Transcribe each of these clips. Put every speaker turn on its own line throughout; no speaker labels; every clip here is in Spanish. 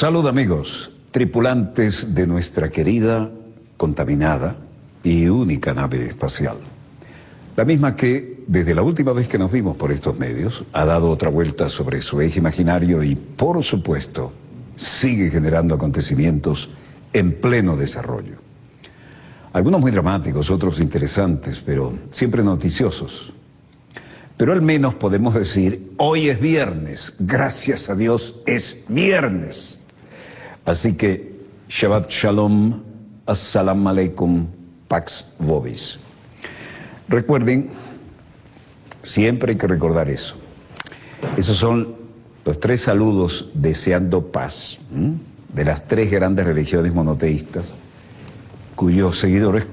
Salud amigos, tripulantes de nuestra querida, contaminada y única nave espacial. La misma que, desde la última vez que nos vimos por estos medios, ha dado otra vuelta sobre su eje imaginario y, por supuesto, sigue generando acontecimientos en pleno desarrollo. Algunos muy dramáticos, otros interesantes, pero siempre noticiosos. Pero al menos podemos decir, hoy es viernes, gracias a Dios es viernes. Así que, Shabbat Shalom, Assalamu Alaikum, Pax Vobis. Recuerden, siempre hay que recordar eso. Esos son los 3 saludos deseando paz, de las 3 grandes religiones monoteístas, cuyos seguidores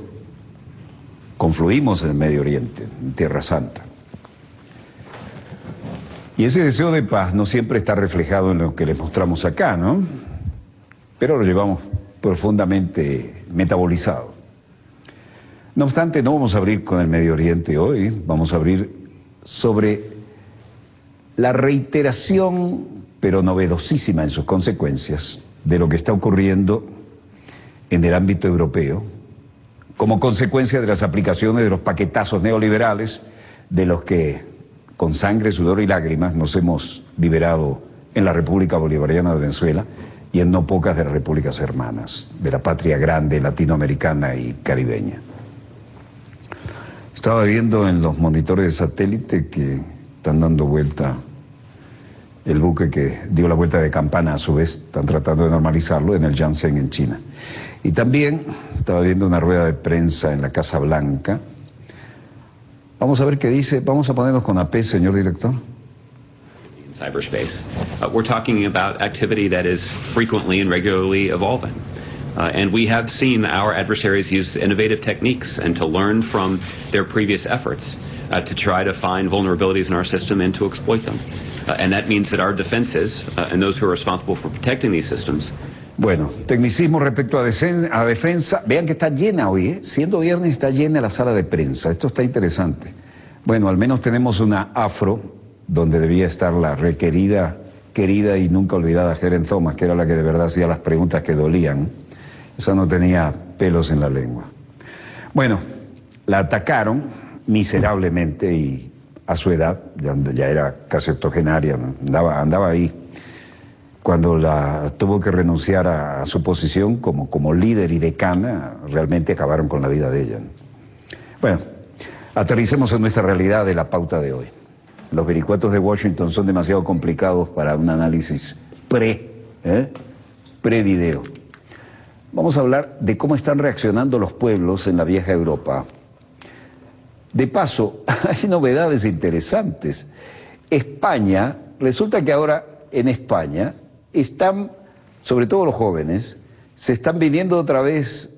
confluimos en el Medio Oriente, en Tierra Santa. Y ese deseo de paz no siempre está reflejado en lo que les mostramos acá, ¿no? Pero lo llevamos profundamente metabolizado. No obstante, no vamos a abrir con el Medio Oriente hoy, vamos a abrir sobre la reiteración, pero novedosísima en sus consecuencias, de lo que está ocurriendo en el ámbito europeo, como consecuencia de las aplicaciones de los paquetazos neoliberales de los que, con sangre, sudor y lágrimas, nos hemos liberado en la República Bolivariana de Venezuela y en no pocas de las repúblicas hermanas, de la patria grande latinoamericana y caribeña. Estaba viendo en los monitores de satélite que están dando vuelta el buque que dio la vuelta de campana, a su vez están tratando de normalizarlo en el Yangtze en China. Y también estaba viendo una rueda de prensa en la Casa Blanca. Vamos a ver qué dice, vamos a ponernos con AP, señor director.
Cyberspace. We're talking about activity that is frequently and regularly evolving. And we have seen our adversaries use innovative techniques and to learn from their previous efforts to try to find vulnerabilities in our system and to exploit them. And that means that our defenses and those who are responsible for protecting these systems.
Bueno, tecnicismo respecto a defensa. Vean que está llena hoy, ¿eh? Siendo viernes está llena la sala de prensa. Esto está interesante. Bueno, al menos tenemos una afro donde debía estar la requerida, querida y nunca olvidada Helen Thomas, que era la que de verdad hacía las preguntas que dolían. Esa no tenía pelos en la lengua. Bueno, la atacaron miserablemente y a su edad, ya era casi octogenaria, andaba ahí, cuando tuvo que renunciar a su posición como líder y decana, realmente acabaron con la vida de ella. Bueno, aterricemos en nuestra realidad de la pauta de hoy. Los vericuetos de Washington son demasiado complicados para un análisis pre-video. Vamos a hablar de cómo están reaccionando los pueblos en la vieja Europa. De paso, hay novedades interesantes. España, resulta que ahora en España están, sobre todo los jóvenes, se están viniendo otra vez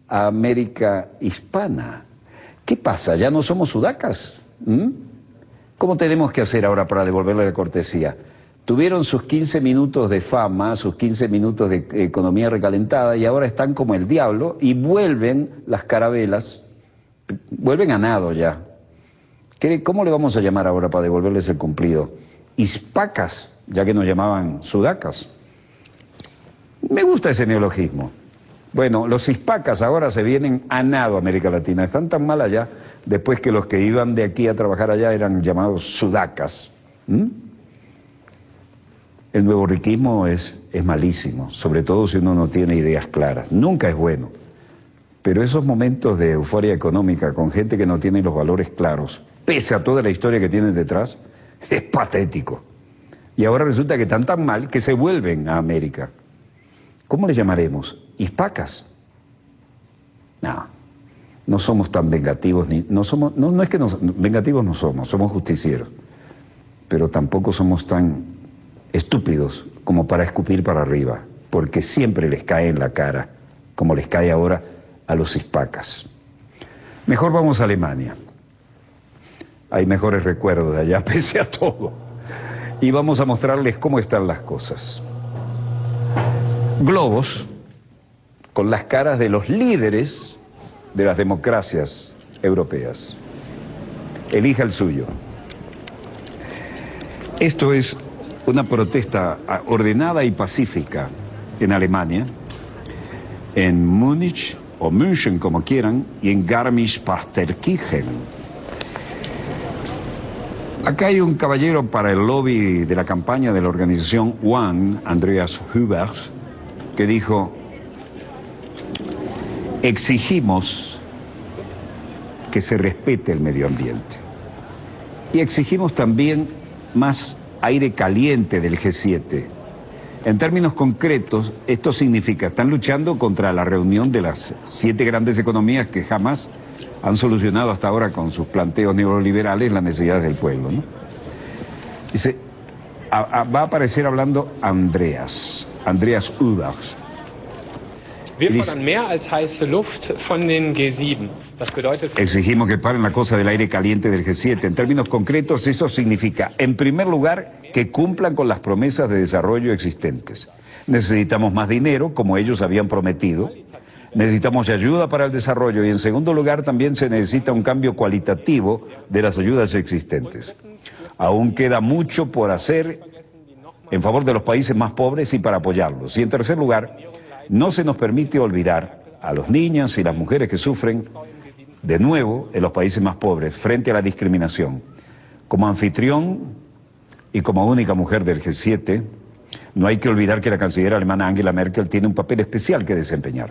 a América hispana. ¿Qué pasa? ¿Ya no somos sudacas? ¿Cómo tenemos que hacer ahora para devolverle la cortesía? Tuvieron sus 15 minutos de fama, sus 15 minutos de economía recalentada y ahora están como el diablo y vuelven las carabelas, vuelven a nado ya. ¿Cómo le vamos a llamar ahora para devolverles el cumplido? Hispacas, ya que nos llamaban sudacas. Me gusta ese neologismo. Bueno, los hispacas ahora se vienen a nado a América Latina. Están tan mal allá, después que los que iban de aquí a trabajar allá eran llamados sudacas. El nuevo riquismo es malísimo, sobre todo si uno no tiene ideas claras. Nunca es bueno. Pero esos momentos de euforia económica con gente que no tiene los valores claros, pese a toda la historia que tienen detrás, es patético. Y ahora resulta que están tan mal que se vuelven a América. ¿Cómo le llamaremos? ¿Hispacas? No somos tan vengativos, no es que vengativos no somos justicieros, pero tampoco somos tan estúpidos como para escupir para arriba, porque siempre les cae en la cara, como les cae ahora a los hispacas. Mejor vamos a Alemania. Hay mejores recuerdos de allá, pese a todo. Y vamos a mostrarles cómo están las cosas. Globos con las caras de los líderes de las democracias europeas. Elija el suyo. Esto es una protesta ordenada y pacífica en Alemania, en Múnich o München como quieran, y en Garmisch-Partenkirchen. Acá hay un caballero para el lobby de la campaña de la organización One, Andreas Hubers, que dijo: exigimos que se respete el medio ambiente y exigimos también más aire caliente del G7. En términos concretos, esto significa, están luchando contra la reunión de las 7 grandes economías que jamás han solucionado hasta ahora con sus planteos neoliberales las necesidades del pueblo, ¿no? Dice, va a aparecer hablando Andreas Ubers.
Wir fordern mehr als heiße Luft von den G7. Das bedeutet...
Exigimos que paren la cosa del aire caliente del G7. En términos concretos, eso significa, en primer lugar, que cumplan con las promesas de desarrollo existentes. Necesitamos más dinero, como ellos habían prometido. Necesitamos ayuda para el desarrollo y, en segundo lugar, también se necesita un cambio cualitativo de las ayudas existentes. Aún queda mucho por hacer en favor de los países más pobres y para apoyarlos. Y, en tercer lugar, no se nos permite olvidar a los niños y las mujeres que sufren, de nuevo, en los países más pobres, frente a la discriminación. Como anfitrión y como única mujer del G7, no hay que olvidar que la canciller alemana Angela Merkel tiene un papel especial que desempeñar.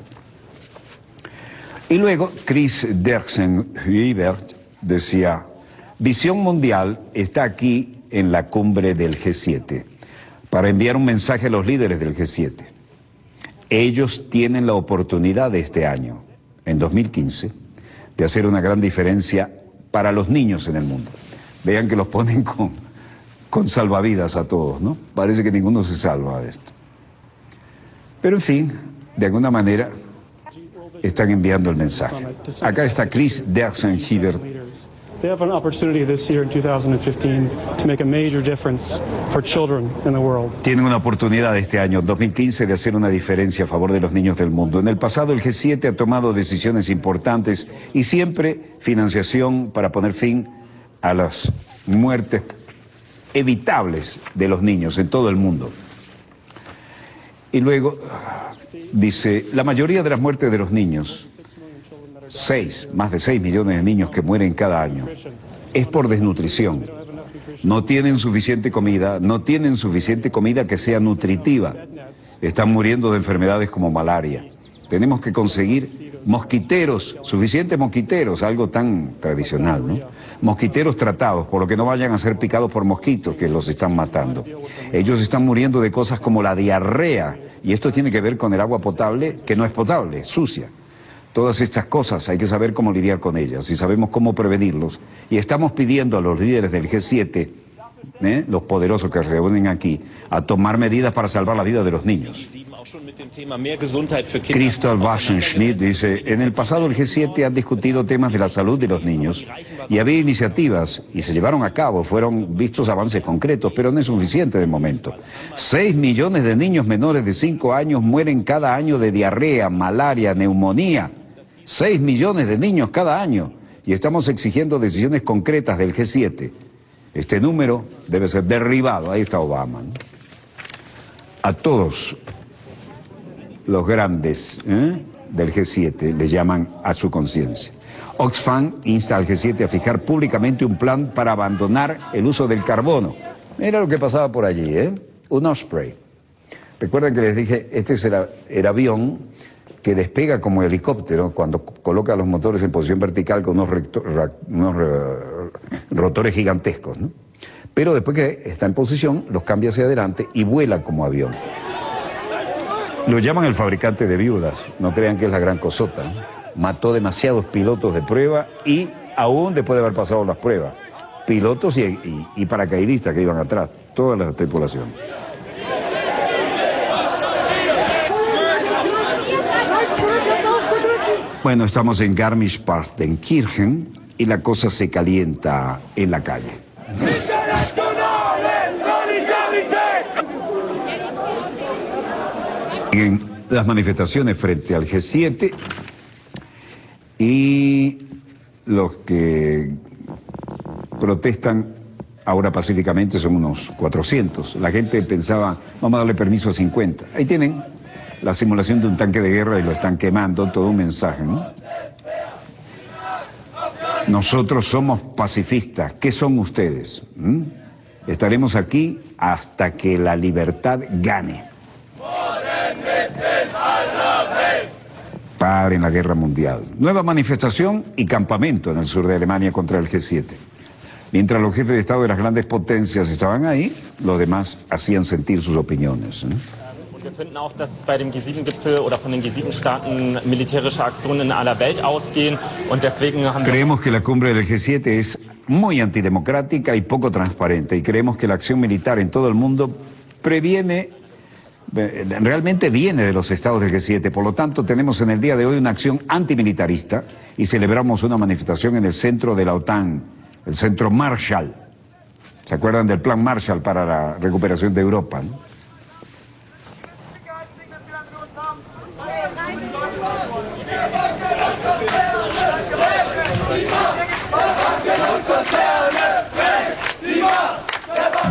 Y luego, Chris Derksen-Huibert decía, Visión Mundial está aquí en la cumbre del G7 para enviar un mensaje a los líderes del G7. Ellos tienen la oportunidad de este año, en 2015, de hacer una gran diferencia para los niños en el mundo. Vean que los ponen con salvavidas a todos, ¿no? Parece que ninguno se salva de esto. Pero en fin, de alguna manera están enviando el mensaje. Acá está Chris Derksen-Huibert.
They have an opportunity this year in 2015 to make a major difference for children in the world.
Tienen una oportunidad este año, 2015, de hacer una diferencia a favor de los niños del mundo. En el pasado el G7 ha tomado decisiones importantes y siempre financiación para poner fin a las muertes evitables de los niños en todo el mundo. Y luego dice, la mayoría de las muertes de los niños, más de 6 millones de niños que mueren cada año, es por desnutrición. No tienen suficiente comida, no tienen suficiente comida que sea nutritiva. Están muriendo de enfermedades como malaria. Tenemos que conseguir mosquiteros, suficientes mosquiteros, algo tan tradicional, ¿no? Mosquiteros tratados, por lo que no vayan a ser picados por mosquitos que los están matando. Ellos están muriendo de cosas como la diarrea, y esto tiene que ver con el agua potable, que no es potable, es sucia. Todas estas cosas hay que saber cómo lidiar con ellas y sabemos cómo prevenirlos. Y estamos pidiendo a los líderes del G7, los poderosos que se reúnen aquí, a tomar medidas para salvar la vida de los niños. Christoph Waschenschmidt dice, en el pasado el G7 ha discutido temas de la salud de los niños y había iniciativas y se llevaron a cabo, fueron vistos avances concretos, pero no es suficiente de momento. 6 millones de niños menores de 5 años mueren cada año de diarrea, malaria, neumonía. 6 millones de niños cada año y estamos exigiendo decisiones concretas del G7. Este número debe ser derribado. Ahí está Obama, ¿no? A todos los grandes del G7 le llaman a su conciencia. Oxfam insta al G7 a fijar públicamente un plan para abandonar el uso del carbono. Mira lo que pasaba por allí, un Osprey. Recuerden que les dije, este es el avión que despega como helicóptero cuando coloca los motores en posición vertical con unos rotores gigantescos, ¿no? Pero después que está en posición, los cambia hacia adelante y vuela como avión. Lo llaman el fabricante de viudas, no crean que es la gran cosota, ¿no? Mató demasiados pilotos de prueba y aún después de haber pasado las pruebas, pilotos y paracaidistas que iban atrás, toda la tripulación. Bueno, estamos en Garmisch-Partenkirchen y la cosa se calienta en la calle. En las manifestaciones frente al G7 y los que protestan ahora pacíficamente son unos 400. La gente pensaba, vamos a darle permiso a 50. Ahí tienen la simulación de un tanque de guerra y lo están quemando, todo un mensaje, ¿no? Nosotros somos pacifistas. ¿Qué son ustedes? Estaremos aquí hasta que la libertad gane. Paren la guerra mundial. Nueva manifestación y campamento en el sur de Alemania contra el G7. Mientras los jefes de Estado de las grandes potencias estaban ahí, los demás hacían sentir sus opiniones.
Wir finden auch, dass bei dem G7-Gipfel oder von den G7-Staaten militärische Aktionen in aller Welt ausgehen und deswegen haben wir...
Creemos que la cumbre del G7 es muy antidemocrática y poco transparente y creemos que la acción militar en todo el mundo realmente viene de los estados del G7. Por lo tanto, tenemos en el día de hoy una acción antimilitarista y celebramos una manifestación en el centro de la OTAN, el centro Marshall. ¿Se acuerdan del plan Marshall para la recuperación de Europa, ¿no?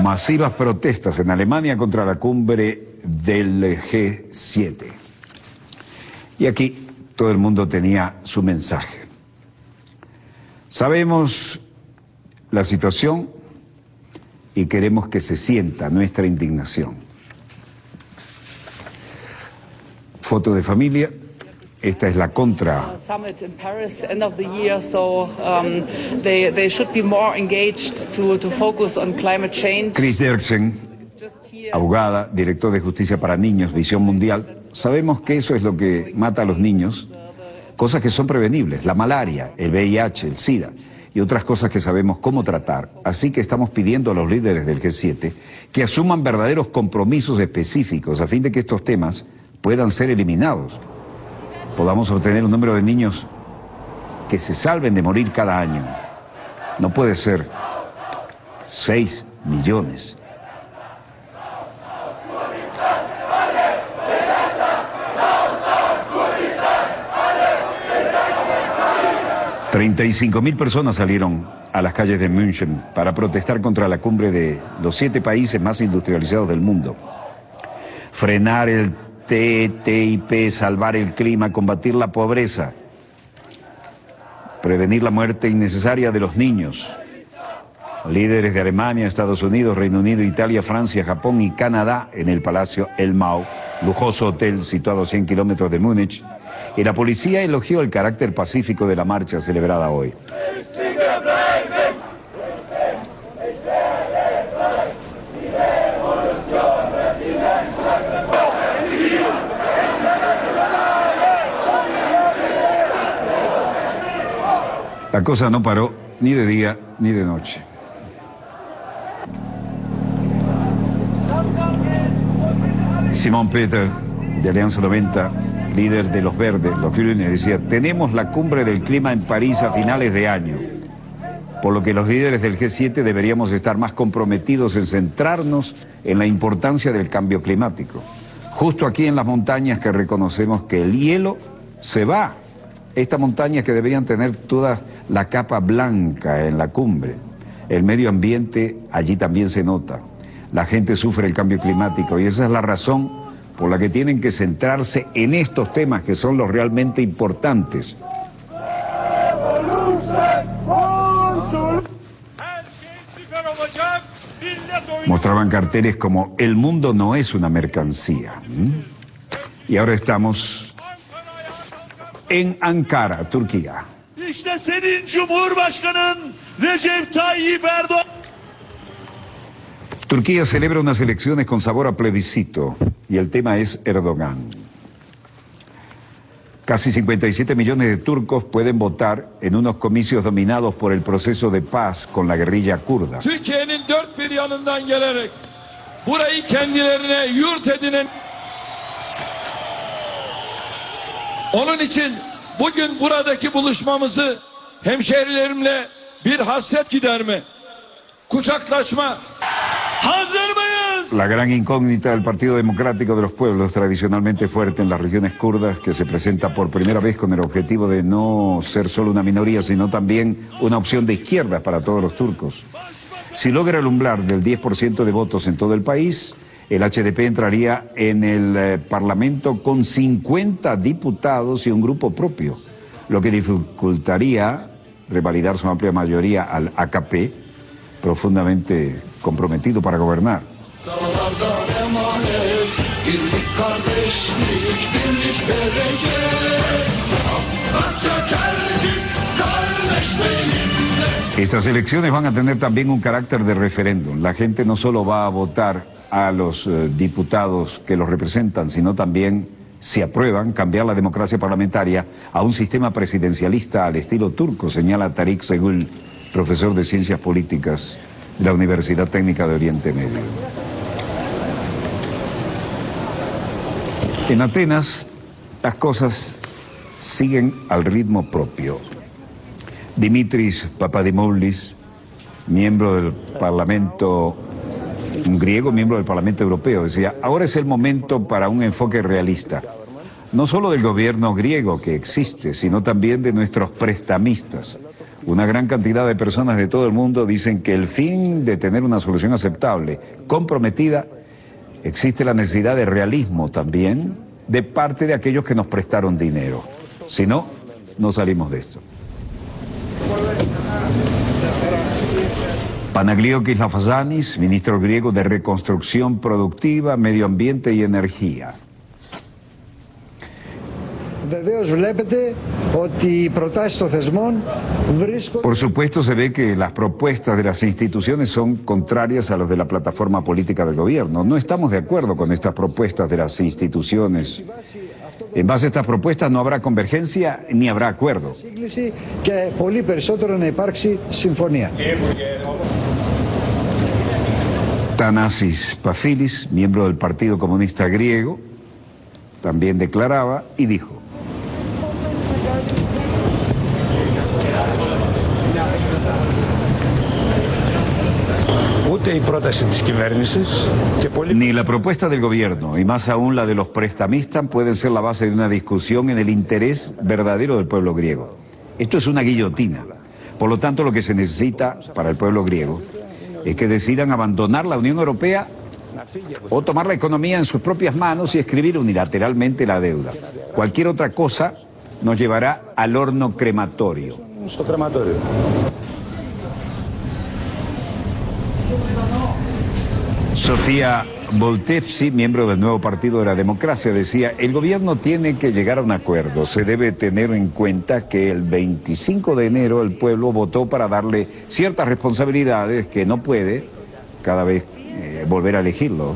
Masivas protestas en Alemania contra la cumbre del G7. Y aquí todo el mundo tenía su mensaje. Sabemos la situación y queremos que se sienta nuestra indignación. Foto de familia. Esta es la contra.
Summit in Paris, end of the year, so they should be more engaged to focus on climate change.
Chris Derksen, abogada, director de Justicia para Niños, Visión Mundial. Sabemos que eso es lo que mata a los niños, cosas que son prevenibles, la malaria, el VIH, el SIDA y otras cosas que sabemos cómo tratar. Así que estamos pidiendo a los líderes del G7 que asuman verdaderos compromisos específicos a fin de que estos temas puedan ser eliminados. Podamos obtener un número de niños que se salven de morir cada año. No puede ser 6 millones. $35.000 personas salieron a las calles de München para protestar contra la cumbre de los 7 países más industrializados del mundo. Frenar el TTIP, salvar el clima, combatir la pobreza, prevenir la muerte innecesaria de los niños. Líderes de Alemania, Estados Unidos, Reino Unido, Italia, Francia, Japón y Canadá en el Palacio El Mau, lujoso hotel situado a 100 kilómetros de Múnich, y la policía elogió el carácter pacífico de la marcha celebrada hoy. La cosa no paró ni de día ni de noche. Simón Peter, de Alianza 90, líder de los Verdes, los Grünes, decía: tenemos la cumbre del clima en París a finales de año, por lo que los líderes del G7 deberíamos estar más comprometidos en centrarnos en la importancia del cambio climático. Justo aquí en las montañas que reconocemos que el hielo se va. Estas montañas que deberían tener toda la capa blanca en la cumbre. El medio ambiente allí también se nota. La gente sufre el cambio climático y esa es la razón por la que tienen que centrarse en estos temas que son los realmente importantes. Mostraban carteles como "el mundo no es una mercancía". Y ahora estamos en Ankara, Turquía.
İşte senin Cumhurbaşkanın Recep Tayyip Erdoğan.
Turquía celebra unas elecciones con sabor a plebiscito y el tema es Erdogan. Casi 57 millones de turcos pueden votar en unos comicios dominados por el proceso de paz con la guerrilla kurda.
Türkiye'nin dört bir yanından gelerek burayı kendilerine yurt edinen. Onun için bugün buradaki buluşmamızı hemşehrilerimle bir hasret giderme, kucaklaşma.
Hazır mıyız?
La gran incógnita del Partido Democrático de los Pueblos, tradicionalmente fuerte en las regiones kurdas, que se presenta por primera vez con el objetivo de no ser solo una minoría, sino también una opción de izquierda para todos los turcos. Si logra el umbral del 10% de votos en todo el país, El HDP entraría en el Parlamento con 50 diputados y un grupo propio, lo que dificultaría revalidar su amplia mayoría al AKP, profundamente comprometido para gobernar. Estas elecciones van a tener también un carácter de referéndum. La gente no solo va a votar a los diputados que los representan, sino también, si aprueban, cambiar la democracia parlamentaria a un sistema presidencialista al estilo turco, señala Tariq Segül, profesor de Ciencias Políticas de la Universidad Técnica de Oriente Medio. En Atenas, las cosas siguen al ritmo propio. Dimitris Papadimoulis, miembro del Parlamento, un griego miembro del Parlamento Europeo, decía: ahora es el momento para un enfoque realista, no solo del gobierno griego que existe, sino también de nuestros prestamistas. Una gran cantidad de personas de todo el mundo dicen que el fin de tener una solución aceptable, comprometida, existe la necesidad de realismo también de parte de aquellos que nos prestaron dinero. Si no, no salimos de esto. Panagliokis Lafazanis, ministro griego de Reconstrucción Productiva, Medio Ambiente y Energía. Por supuesto, se ve que las propuestas de las instituciones son contrarias a los de la plataforma política del gobierno. No estamos de acuerdo con estas propuestas de las instituciones. En base a estas propuestas no habrá convergencia ni habrá acuerdo. Thanasis Pafilis, miembro del Partido Comunista Griego, también declaraba y dijo: ni la propuesta del gobierno, y más aún la de los prestamistas, pueden ser la base de una discusión en el interés verdadero del pueblo griego. Esto es una guillotina. Por lo tanto, lo que se necesita para el pueblo griego es que decidan abandonar la Unión Europea o tomar la economía en sus propias manos y escribir unilateralmente la deuda. Cualquier otra cosa nos llevará al horno crematorio. Sofía Boltevsi, miembro del Nuevo Partido de la Democracia, decía: el gobierno tiene que llegar a un acuerdo. Se debe tener en cuenta que el 25 de enero el pueblo votó para darle ciertas responsabilidades que no puede cada vez volver a elegirlo.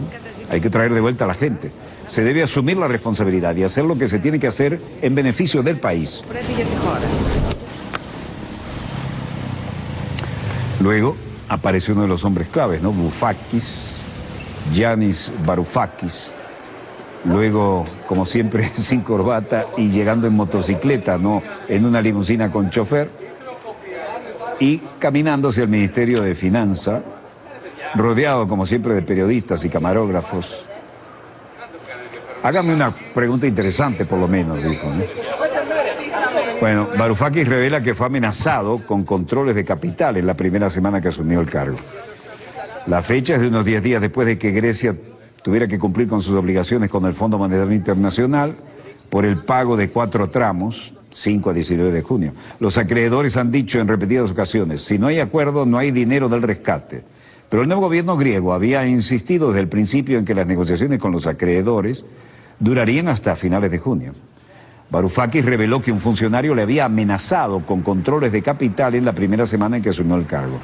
Hay que traer de vuelta a la gente. Se debe asumir la responsabilidad y hacer lo que se tiene que hacer en beneficio del país. Luego apareció uno de los hombres claves, ¿no? Varoufakis, Yanis Varoufakis. Luego, como siempre, sin corbata y llegando en motocicleta, no en una limusina con chofer, y caminando hacia el Ministerio de Finanzas, rodeado, como siempre, de periodistas y camarógrafos. Hágame una pregunta interesante, por lo menos, dijo, ¿no? Bueno, Varoufakis revela que fue amenazado con controles de capital en la primera semana que asumió el cargo. La fecha es de unos 10 días después de que Grecia tuviera que cumplir con sus obligaciones con el Fondo Monetario Internacional por el pago de 4 tramos, 5 a 19 de junio. Los acreedores han dicho en repetidas ocasiones: si no hay acuerdo, no hay dinero del rescate. Pero el nuevo gobierno griego había insistido desde el principio en que las negociaciones con los acreedores durarían hasta finales de junio. Varoufakis reveló que un funcionario le había amenazado con controles de capital en la primera semana en que asumió el cargo.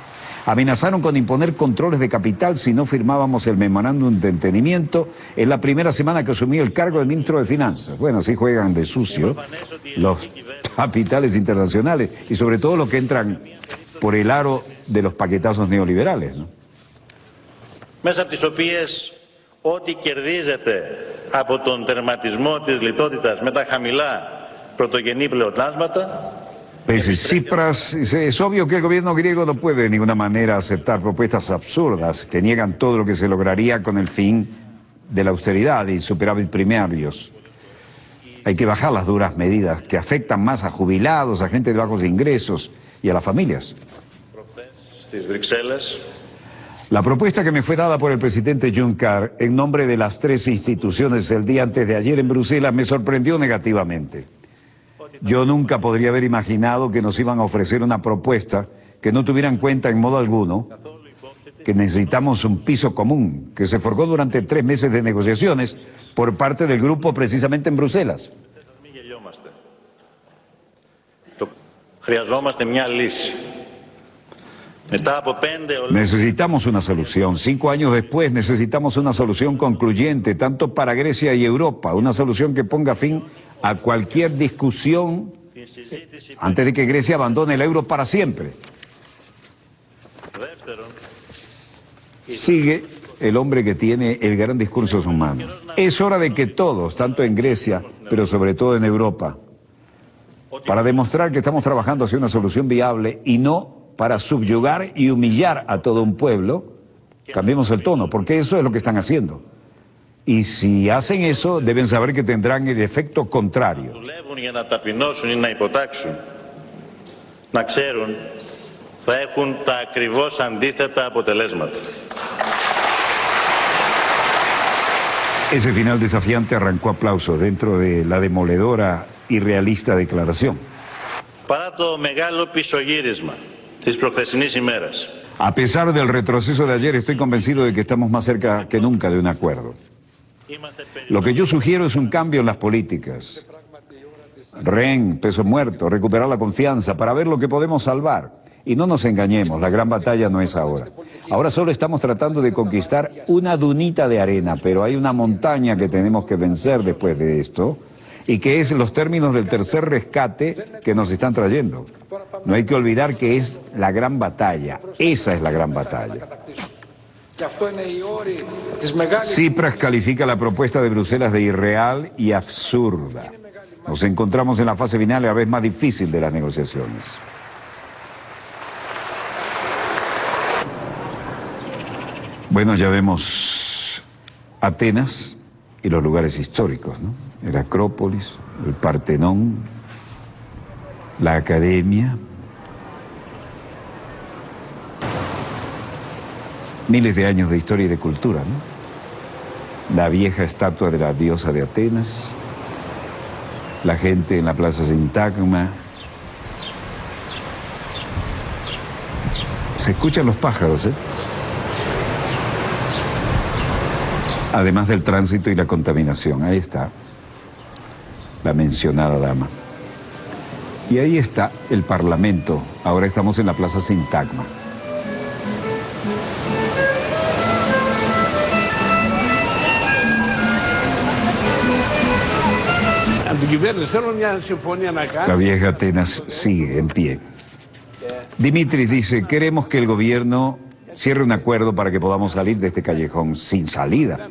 Amenazaron con imponer controles de capital si no firmábamos el memorándum de entendimiento en la primera semana que asumió el cargo de ministro de Finanzas. Bueno, así juegan de sucio los capitales internacionales y sobre todo los que entran por el aro de los paquetazos neoliberales, ¿no?
Μέσα από τις οποίες ό,τι κερδίζεται από τον τερματισμό της λιτότητας με τα χαμηλά πρωτογενή πλεονάσματα.
Tsipras dice: es obvio que el gobierno griego no puede de ninguna manera aceptar propuestas absurdas que niegan todo lo que se lograría con el fin de la austeridad y superávit primarios. Hay que bajar las duras medidas que afectan más a jubilados, a gente de bajos ingresos y a las familias. La propuesta que me fue dada por el presidente Juncker en nombre de las 3 instituciones el día antes de ayer en Bruselas me sorprendió negativamente. Yo nunca podría haber imaginado que nos iban a ofrecer una propuesta que no tuviera en cuenta en modo alguno que necesitamos un piso común, que se forjó durante 3 meses de negociaciones por parte del grupo precisamente en Bruselas. Necesitamos una solución. 5 años después necesitamos una solución concluyente, tanto para Grecia y Europa, una solución que ponga fin a cualquier discusión antes de que Grecia abandone el euro para siempre. Sigue el hombre que tiene el gran discurso en sus manos. Es hora de que todos, tanto en Grecia, pero sobre todo en Europa, para demostrar que estamos trabajando hacia una solución viable y no para subyugar y humillar a todo un pueblo, cambiemos el tono, porque eso es lo que están haciendo. Y si hacen eso, deben saber que tendrán el efecto contrario. Ese final desafiante arrancó aplausos dentro de la demoledora y realista declaración. A pesar del retroceso de ayer, estoy convencido de que estamos más cerca que nunca de un acuerdo. Lo que yo sugiero es un cambio en las políticas. Rehn, peso muerto, recuperar la confianza para ver lo que podemos salvar. Y no nos engañemos, la gran batalla no es ahora. Ahora solo estamos tratando de conquistar una dunita de arena, pero hay una montaña que tenemos que vencer después de esto, y que es los términos del tercer rescate que nos están trayendo. No hay que olvidar que es la gran batalla, esa es la gran batalla. Tsipras califica la propuesta de Bruselas de irreal y absurda. Nos encontramos en la fase final, a la vez más difícil de las negociaciones. Bueno, ya vemos Atenas y los lugares históricos, ¿no? El Acrópolis, el Partenón, la Academia. Miles de años de historia y de cultura, ¿no? La vieja estatua de la diosa de Atenas, la gente en la plaza Sintagma. Se escuchan los pájaros, ¿eh? Además del tránsito y la contaminación. Ahí está la mencionada dama. Y ahí está el Parlamento. Ahora estamos en la plaza Sintagma. La vieja Atenas sigue en pie. Dimitris dice, queremos que el gobierno cierre un acuerdo para que podamos salir de este callejón sin salida,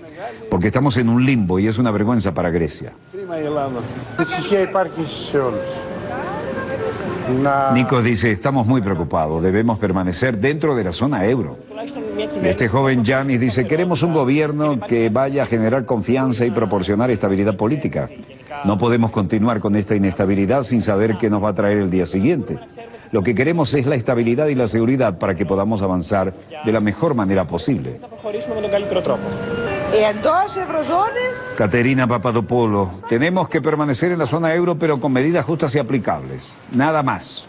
porque estamos en un limbo y es una vergüenza para Grecia. Nikos dice, estamos muy preocupados, debemos permanecer dentro de la zona euro. Este joven Yanis dice, queremos un gobierno que vaya a generar confianza y proporcionar estabilidad política. No podemos continuar con esta inestabilidad sin saber qué nos va a traer el día siguiente. Lo que queremos es la estabilidad y la seguridad para que podamos avanzar de la mejor manera posible. Caterina Papadopoulou, tenemos que permanecer en la zona euro pero con medidas justas y aplicables. Nada más.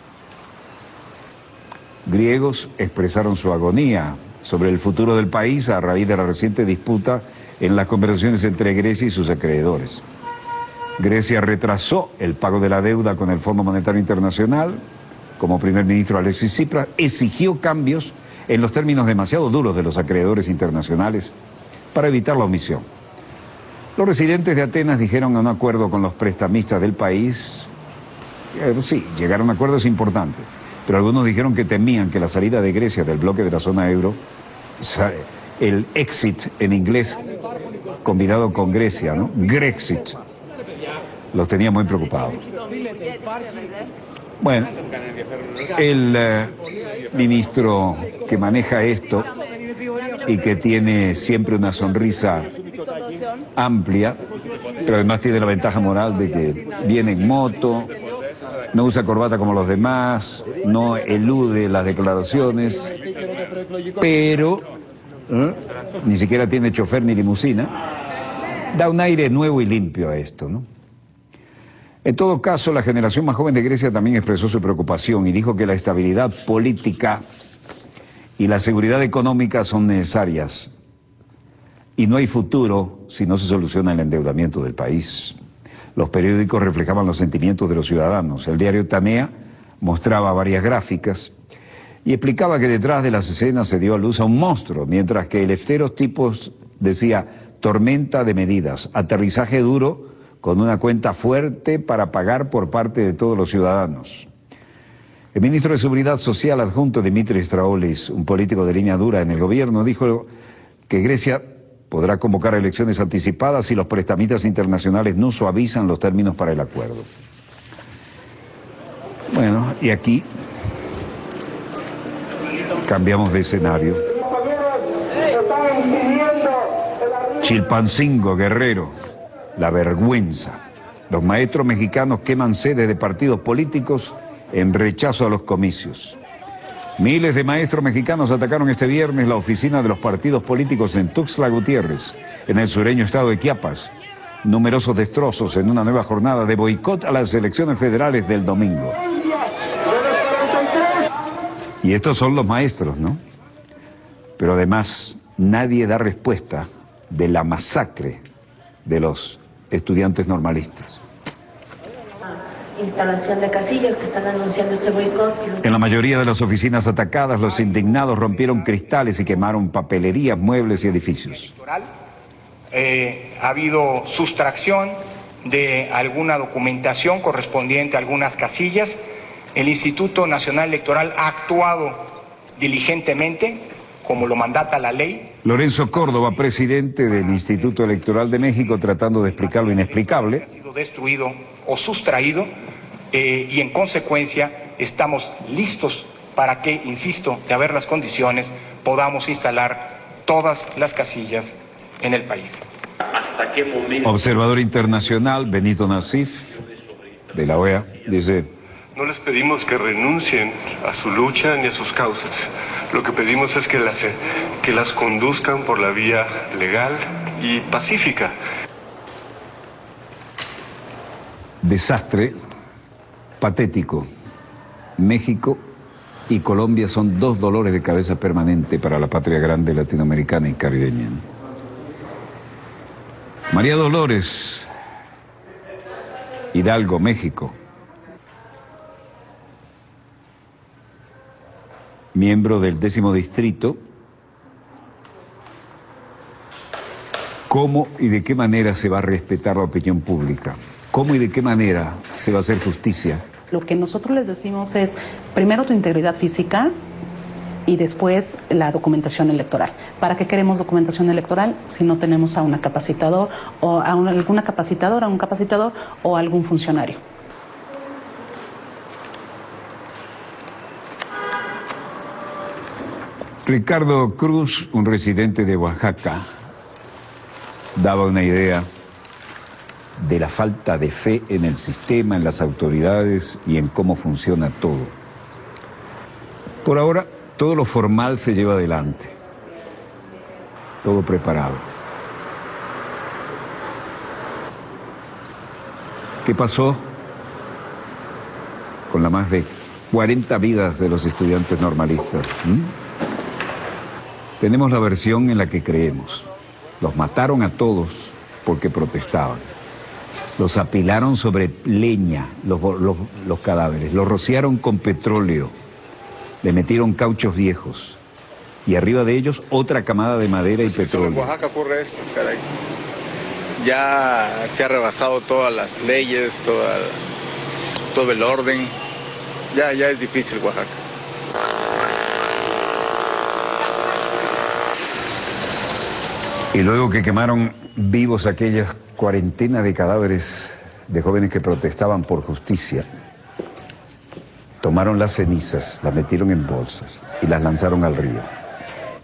Griegos expresaron su agonía sobre el futuro del país a raíz de la reciente disputa en las conversaciones entre Grecia y sus acreedores. Grecia retrasó el pago de la deuda con el Fondo Monetario Internacional. Como primer ministro Alexis Tsipras exigió cambios en los términos demasiado duros de los acreedores internacionales para evitar la omisión. Los residentes de Atenas dijeron a un acuerdo con los prestamistas del país. Sí, llegar a un acuerdo es importante, pero algunos dijeron que temían que la salida de Grecia del bloque de la zona euro, el exit en inglés combinado con Grecia, ¿no? Grexit, los tenía muy preocupados. Bueno, el ministro que maneja esto y que tiene siempre una sonrisa amplia, pero además tiene la ventaja moral de que viene en moto, no usa corbata como los demás, no elude las declaraciones, pero Ni siquiera tiene chofer ni limusina. Da un aire nuevo y limpio a esto, ¿no? En todo caso, la generación más joven de Grecia también expresó su preocupación y dijo que la estabilidad política y la seguridad económica son necesarias. Y no hay futuro si no se soluciona el endeudamiento del país. Los periódicos reflejaban los sentimientos de los ciudadanos. El diario Tanea mostraba varias gráficas y explicaba que detrás de las escenas se dio a luz a un monstruo, mientras que el Efteros Tipos decía tormenta de medidas, aterrizaje duro con una cuenta fuerte para pagar por parte de todos los ciudadanos. El ministro de Seguridad Social adjunto Dimitris Straoulis, un político de línea dura en el gobierno, dijo que Grecia podrá convocar elecciones anticipadas si los prestamistas internacionales no suavizan los términos para el acuerdo. Bueno, y aquí cambiamos de escenario. Chilpancingo, Guerrero, la vergüenza. Los maestros mexicanos queman sedes de partidos políticos en rechazo a los comicios. Miles de maestros mexicanos atacaron este viernes la oficina de los partidos políticos en Tuxtla Gutiérrez, en el sureño estado de Chiapas. Numerosos destrozos en una nueva jornada de boicot a las elecciones federales del domingo. Y estos son los maestros, ¿no? Pero además nadie da respuesta de la masacre de los estudiantes normalistas.
Instalación de casillas que están anunciando este boicot.
En la mayoría de las oficinas atacadas, los indignados rompieron cristales y quemaron papelerías, muebles y edificios.
Ha habido sustracción de alguna documentación correspondiente a algunas casillas. El Instituto Nacional Electoral ha actuado diligentemente, como lo mandata la ley.
Lorenzo Córdoba, presidente del Instituto Electoral de México, tratando de explicar lo inexplicable.
Ha sido destruido o sustraído y en consecuencia estamos listos para que, insisto, de haber las condiciones, podamos instalar todas las casillas en el país.
¿Hasta qué momento?
Observador internacional Benito Nassif, de la OEA, dice:
no les pedimos que renuncien a su lucha ni a sus causas. Lo que pedimos es que las conduzcan por la vía legal y pacífica.
Desastre patético. México y Colombia son dos dolores de cabeza permanente para la patria grande latinoamericana y caribeña. María Dolores, Hidalgo, México. Miembro del 10º distrito. ¿Cómo y de qué manera se va a respetar la opinión pública? ¿Cómo y de qué manera se va a hacer justicia?
Lo que nosotros les decimos es, primero tu integridad física y después la documentación electoral. ¿Para qué queremos documentación electoral si no tenemos a una capacitador o a alguna capacitadora, un capacitador o algún funcionario?
Ricardo Cruz, un residente de Oaxaca, daba una idea de la falta de fe en el sistema, en las autoridades y en cómo funciona todo. Por ahora, todo lo formal se lleva adelante, todo preparado. ¿Qué pasó con las más de 40 vidas de los estudiantes normalistas? Tenemos la versión en la que creemos. Los mataron a todos porque protestaban. Los apilaron sobre leña, los cadáveres. Los rociaron con petróleo. Le metieron cauchos viejos. Y arriba de ellos otra camada de madera y petróleo.
En Oaxaca ocurre esto, caray. Ya se ha rebasado todas las leyes, todo el orden. Ya es difícil Oaxaca.
Y luego que quemaron vivos aquellas cuarentena de cadáveres de jóvenes que protestaban por justicia, tomaron las cenizas, las metieron en bolsas y las lanzaron al río.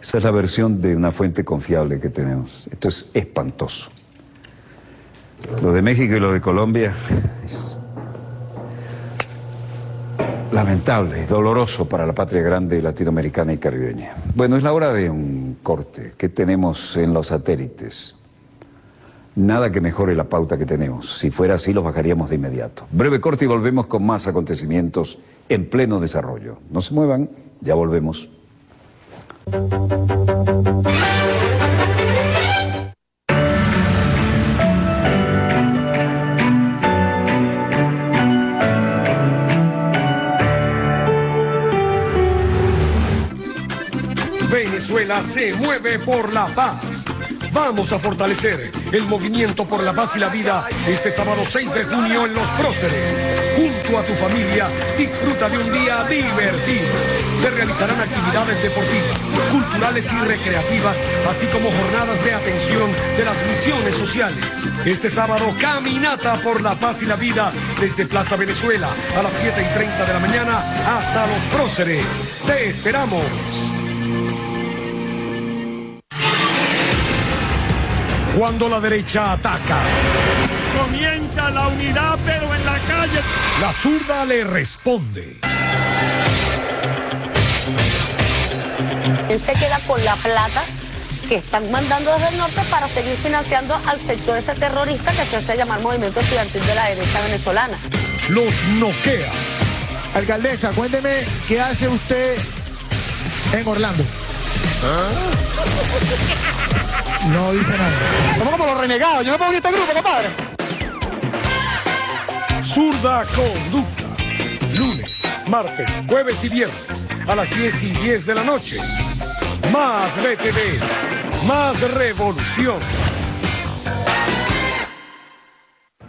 Esa es la versión de una fuente confiable que tenemos. Esto es espantoso. Lo de México y lo de Colombia Lamentable, doloroso para la patria grande latinoamericana y caribeña. Bueno, es la hora de un corte. ¿Qué tenemos en los satélites? Nada que mejore la pauta que tenemos. Si fuera así, los bajaríamos de inmediato. Breve corte y volvemos con más acontecimientos en pleno desarrollo. No se muevan, ya volvemos.
Venezuela se mueve por la paz. Vamos a fortalecer el movimiento por la paz y la vida este sábado 6 de junio en Los Próceres. Junto a tu familia, disfruta de un día divertido. Se realizarán actividades deportivas, culturales y recreativas, así como jornadas de atención de las misiones sociales. Este sábado, caminata por la paz y la vida desde Plaza Venezuela a las 7:30 de la mañana hasta Los Próceres. ¡Te esperamos! Cuando la derecha ataca,
Comienza la unidad, pero en la calle.
la zurda le responde.
Él se queda con la plata que están mandando desde el norte para seguir financiando al sector ese terrorista que se hace llamar Movimiento Estudiantil de la Derecha Venezolana.
Los noquea.
Alcaldesa, cuénteme qué hace usted en Orlando. No dice nada.
Somos como los renegados. Yo me pongo en este grupo, compadre.
Zurda Conducta. Lunes, martes, jueves y viernes a las 10:10 de la noche. Más BTV. Más revolución.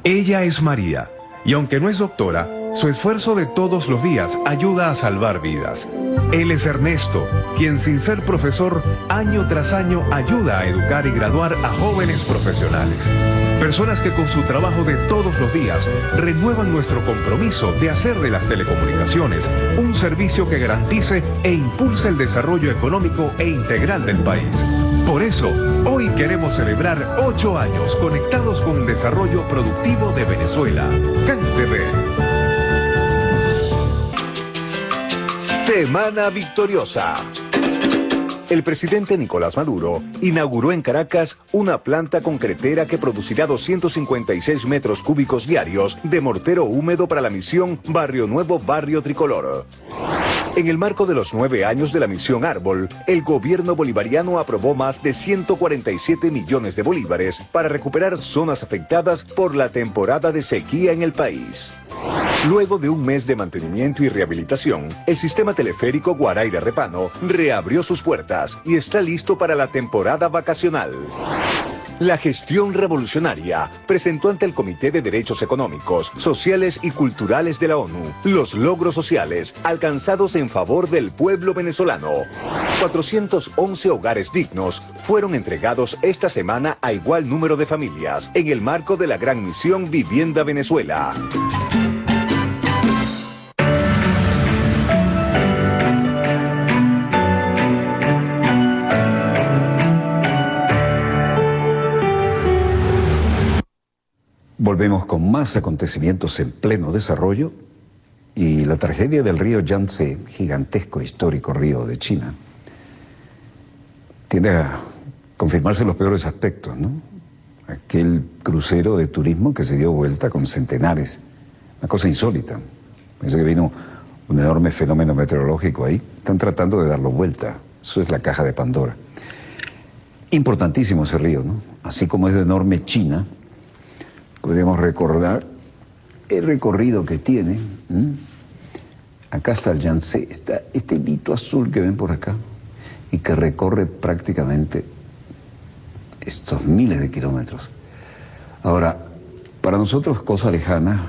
Ella es María, y aunque no es doctora, su esfuerzo de todos los días ayuda a salvar vidas. Él es Ernesto, quien sin ser profesor, año tras año ayuda a educar y graduar a jóvenes profesionales. Personas que con su trabajo de todos los días renuevan nuestro compromiso de hacer de las telecomunicaciones un servicio que garantice e impulse el desarrollo económico e integral del país. Por eso, hoy queremos celebrar 8 años conectados con el desarrollo productivo de Venezuela. CanTV.
Semana Victoriosa. El presidente Nicolás Maduro inauguró en Caracas una planta concretera que producirá 256 metros cúbicos diarios de mortero húmedo para la misión Barrio Nuevo Barrio Tricolor. En el marco de los 9 años de la misión Árbol, el gobierno bolivariano aprobó más de 147 millones de bolívares para recuperar zonas afectadas por la temporada de sequía en el país. Luego de un mes de mantenimiento y rehabilitación, el sistema teleférico Guaraira-Repano reabrió sus puertas y está listo para la temporada vacacional. La gestión revolucionaria presentó ante el Comité de Derechos Económicos, Sociales y Culturales de la ONU los logros sociales alcanzados en favor del pueblo venezolano. 411 hogares dignos fueron entregados esta semana a igual número de familias en el marco de la gran misión Vivienda Venezuela.
Volvemos con más acontecimientos en pleno desarrollo y la tragedia del río Yangtze, gigantesco histórico río de China, tiende a confirmarse los peores aspectos, ¿no? Aquel crucero de turismo que se dio vuelta con centenares, una cosa insólita. Pensé que vino un enorme fenómeno meteorológico ahí, están tratando de darlo vuelta, eso es la caja de Pandora. Importantísimo ese río, ¿no? Así como es de enorme China, podríamos recordar el recorrido que tiene. Acá está el Yangtze, está este hilito azul que ven por acá y que recorre prácticamente estos miles de kilómetros. Ahora, para nosotros cosa lejana,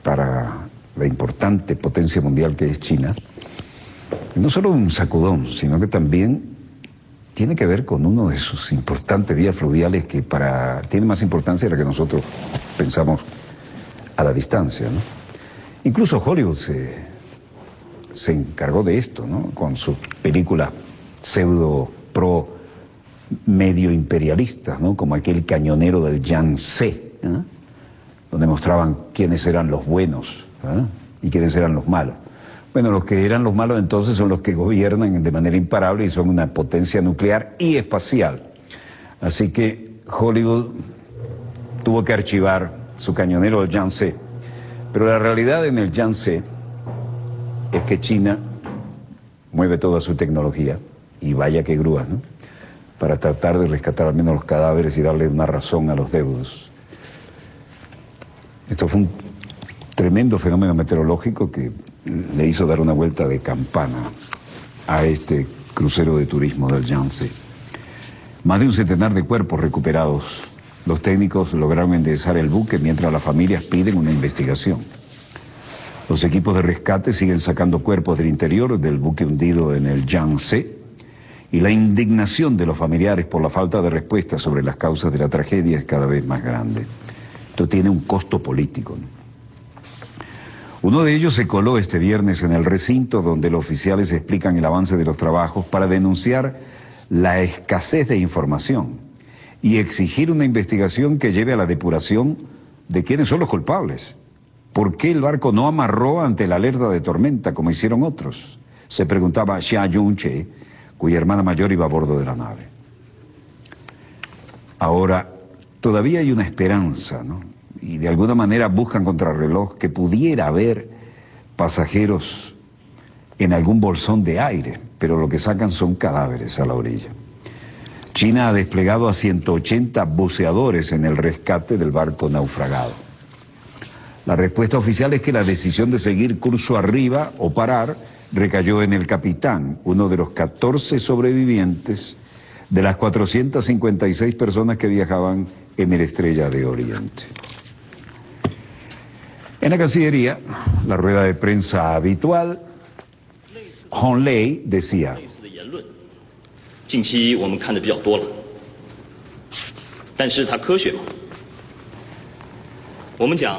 para la importante potencia mundial que es China, no solo un sacudón, sino que también tiene que ver con uno de sus importantes vías fluviales que tiene más importancia de la que nosotros pensamos a la distancia, ¿no? Incluso Hollywood se encargó de esto, ¿no? Con sus películas pseudo pro medio imperialistas, ¿no? Como aquel Cañonero del Yangtze, ¿eh? Donde mostraban quiénes eran los buenos, ¿eh? Y quiénes eran los malos. Bueno, los que eran los malos entonces son los que gobiernan de manera imparable y son una potencia nuclear y espacial. Así que Hollywood tuvo que archivar su cañonero, el Yangtze. Pero la realidad en el Yangtze es que China mueve toda su tecnología, y vaya que grúas, ¿no?, para tratar de rescatar al menos los cadáveres y darle una razón a los deudos. Esto fue un tremendo fenómeno meteorológico que le hizo dar una vuelta de campana a este crucero de turismo del Yangtze. Más de un centenar de cuerpos recuperados. Los técnicos lograron enderezar el buque mientras las familias piden una investigación. Los equipos de rescate siguen sacando cuerpos del interior del buque hundido en el Yangtze, y la indignación de los familiares por la falta de respuesta sobre las causas de la tragedia es cada vez más grande. Esto tiene un costo político, ¿no? Uno de ellos se coló este viernes en el recinto donde los oficiales explican el avance de los trabajos para denunciar la escasez de información y exigir una investigación que lleve a la depuración de quiénes son los culpables. ¿Por qué el barco no amarró ante la alerta de tormenta como hicieron otros?, se preguntaba Xia Yunche, cuya hermana mayor iba a bordo de la nave. Ahora, todavía hay una esperanza, ¿no? Y de alguna manera buscan contrarreloj que pudiera haber pasajeros en algún bolsón de aire, pero lo que sacan son cadáveres a la orilla. China ha desplegado a 180 buceadores en el rescate del barco naufragado. La respuesta oficial es que la decisión de seguir curso arriba o parar recayó en el capitán, uno de los 14 sobrevivientes de las 456 personas que viajaban en el Estrella de Oriente. En la Cancillería, la rueda de prensa habitual, Hong Lei decía: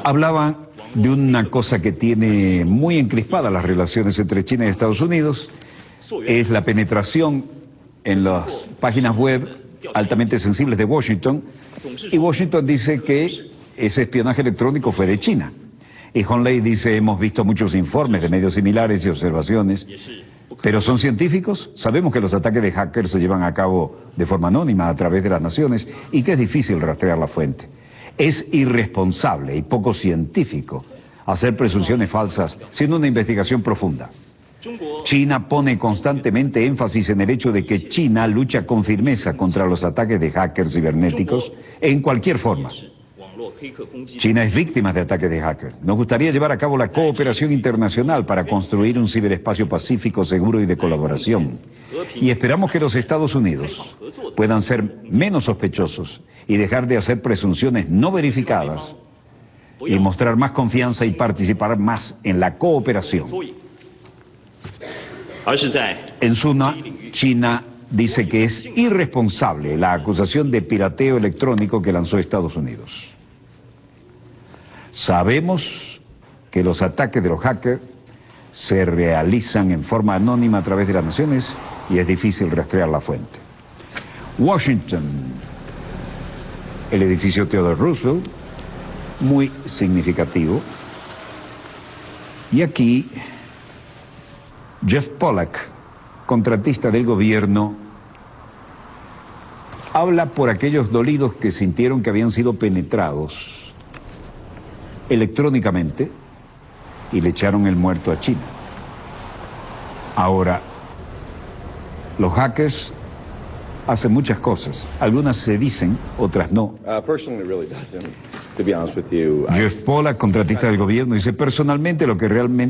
hablaban de una cosa que tiene muy encrispadas las relaciones entre China y Estados Unidos, es la penetración en las páginas web altamente sensibles de Washington, y Washington dice que ese espionaje electrónico fue de China. Y Hong Lei dice: hemos visto muchos informes de medios similares y observaciones, pero ¿son científicos? Sabemos que los ataques de hackers se llevan a cabo de forma anónima a través de las naciones y que es difícil rastrear la fuente. Es irresponsable y poco científico hacer presunciones falsas sin una investigación profunda. China pone constantemente énfasis en el hecho de que China lucha con firmeza contra los ataques de hackers cibernéticos en cualquier forma. China es víctima de ataques de hackers. Nos gustaría llevar a cabo la cooperación internacional para construir un ciberespacio pacífico, seguro y de colaboración. Y esperamos que los Estados Unidos puedan ser menos sospechosos y dejar de hacer presunciones no verificadas y mostrar más confianza y participar más en la cooperación. En suma, China dice que es irresponsable la acusación de pirateo electrónico que lanzó Estados Unidos. Sabemos que los ataques de los hackers se realizan en forma anónima a través de las naciones y es difícil rastrear la fuente. Washington, el edificio Theodore Roosevelt, muy significativo. Y aquí, Jeff Pollack, contratista del gobierno, habla por aquellos dolidos que sintieron que habían sido penetrados electrónicamente y le echaron el muerto a China. Ahora, los hackers hacen muchas cosas. Algunas se dicen, otras no. Jeff Pollack, contratista del gobierno, dice: personalmente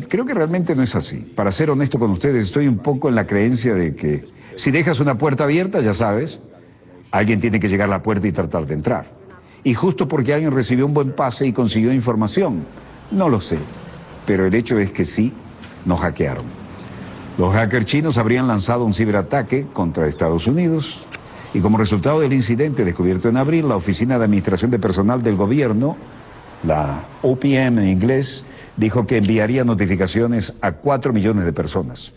creo que realmente no es así. Para ser honesto con ustedes, estoy un poco en la creencia de que si dejas una puerta abierta, ya sabes, alguien tiene que llegar a la puerta y tratar de entrar. Y justo porque alguien recibió un buen pase y consiguió información, no lo sé, pero el hecho es que sí, nos hackearon. Los hackers chinos habrían lanzado un ciberataque contra Estados Unidos y como resultado del incidente descubierto en abril, la Oficina de Administración de Personal del Gobierno, la OPM en inglés, dijo que enviaría notificaciones a 4 millones de personas.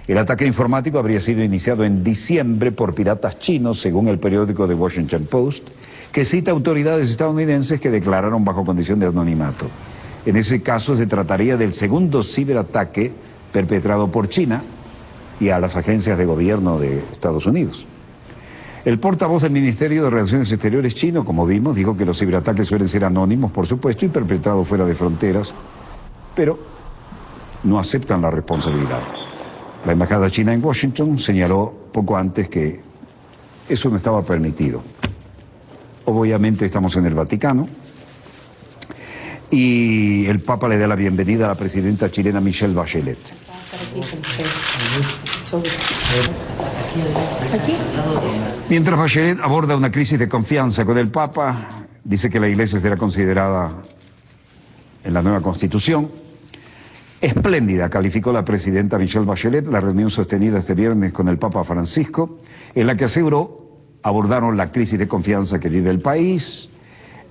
El ataque informático habría sido iniciado en diciembre por piratas chinos, según el periódico The Washington Post, que cita autoridades estadounidenses que declararon bajo condición de anonimato. En ese caso se trataría del segundo ciberataque perpetrado por China y a las agencias de gobierno de Estados Unidos. El portavoz del Ministerio de Relaciones Exteriores chino, como vimos, dijo que los ciberataques suelen ser anónimos, por supuesto, y perpetrados fuera de fronteras, pero no aceptan la responsabilidad. La embajada china en Washington señaló poco antes que eso no estaba permitido. Obviamente estamos en el Vaticano y el Papa le da la bienvenida a la presidenta chilena Michelle Bachelet. Mientras Bachelet aborda una crisis de confianza con el Papa, dice que la Iglesia será considerada en la nueva Constitución. Espléndida calificó la presidenta Michelle Bachelet la reunión sostenida este viernes con el Papa Francisco, en la que aseguró abordaron la crisis de confianza que vive el país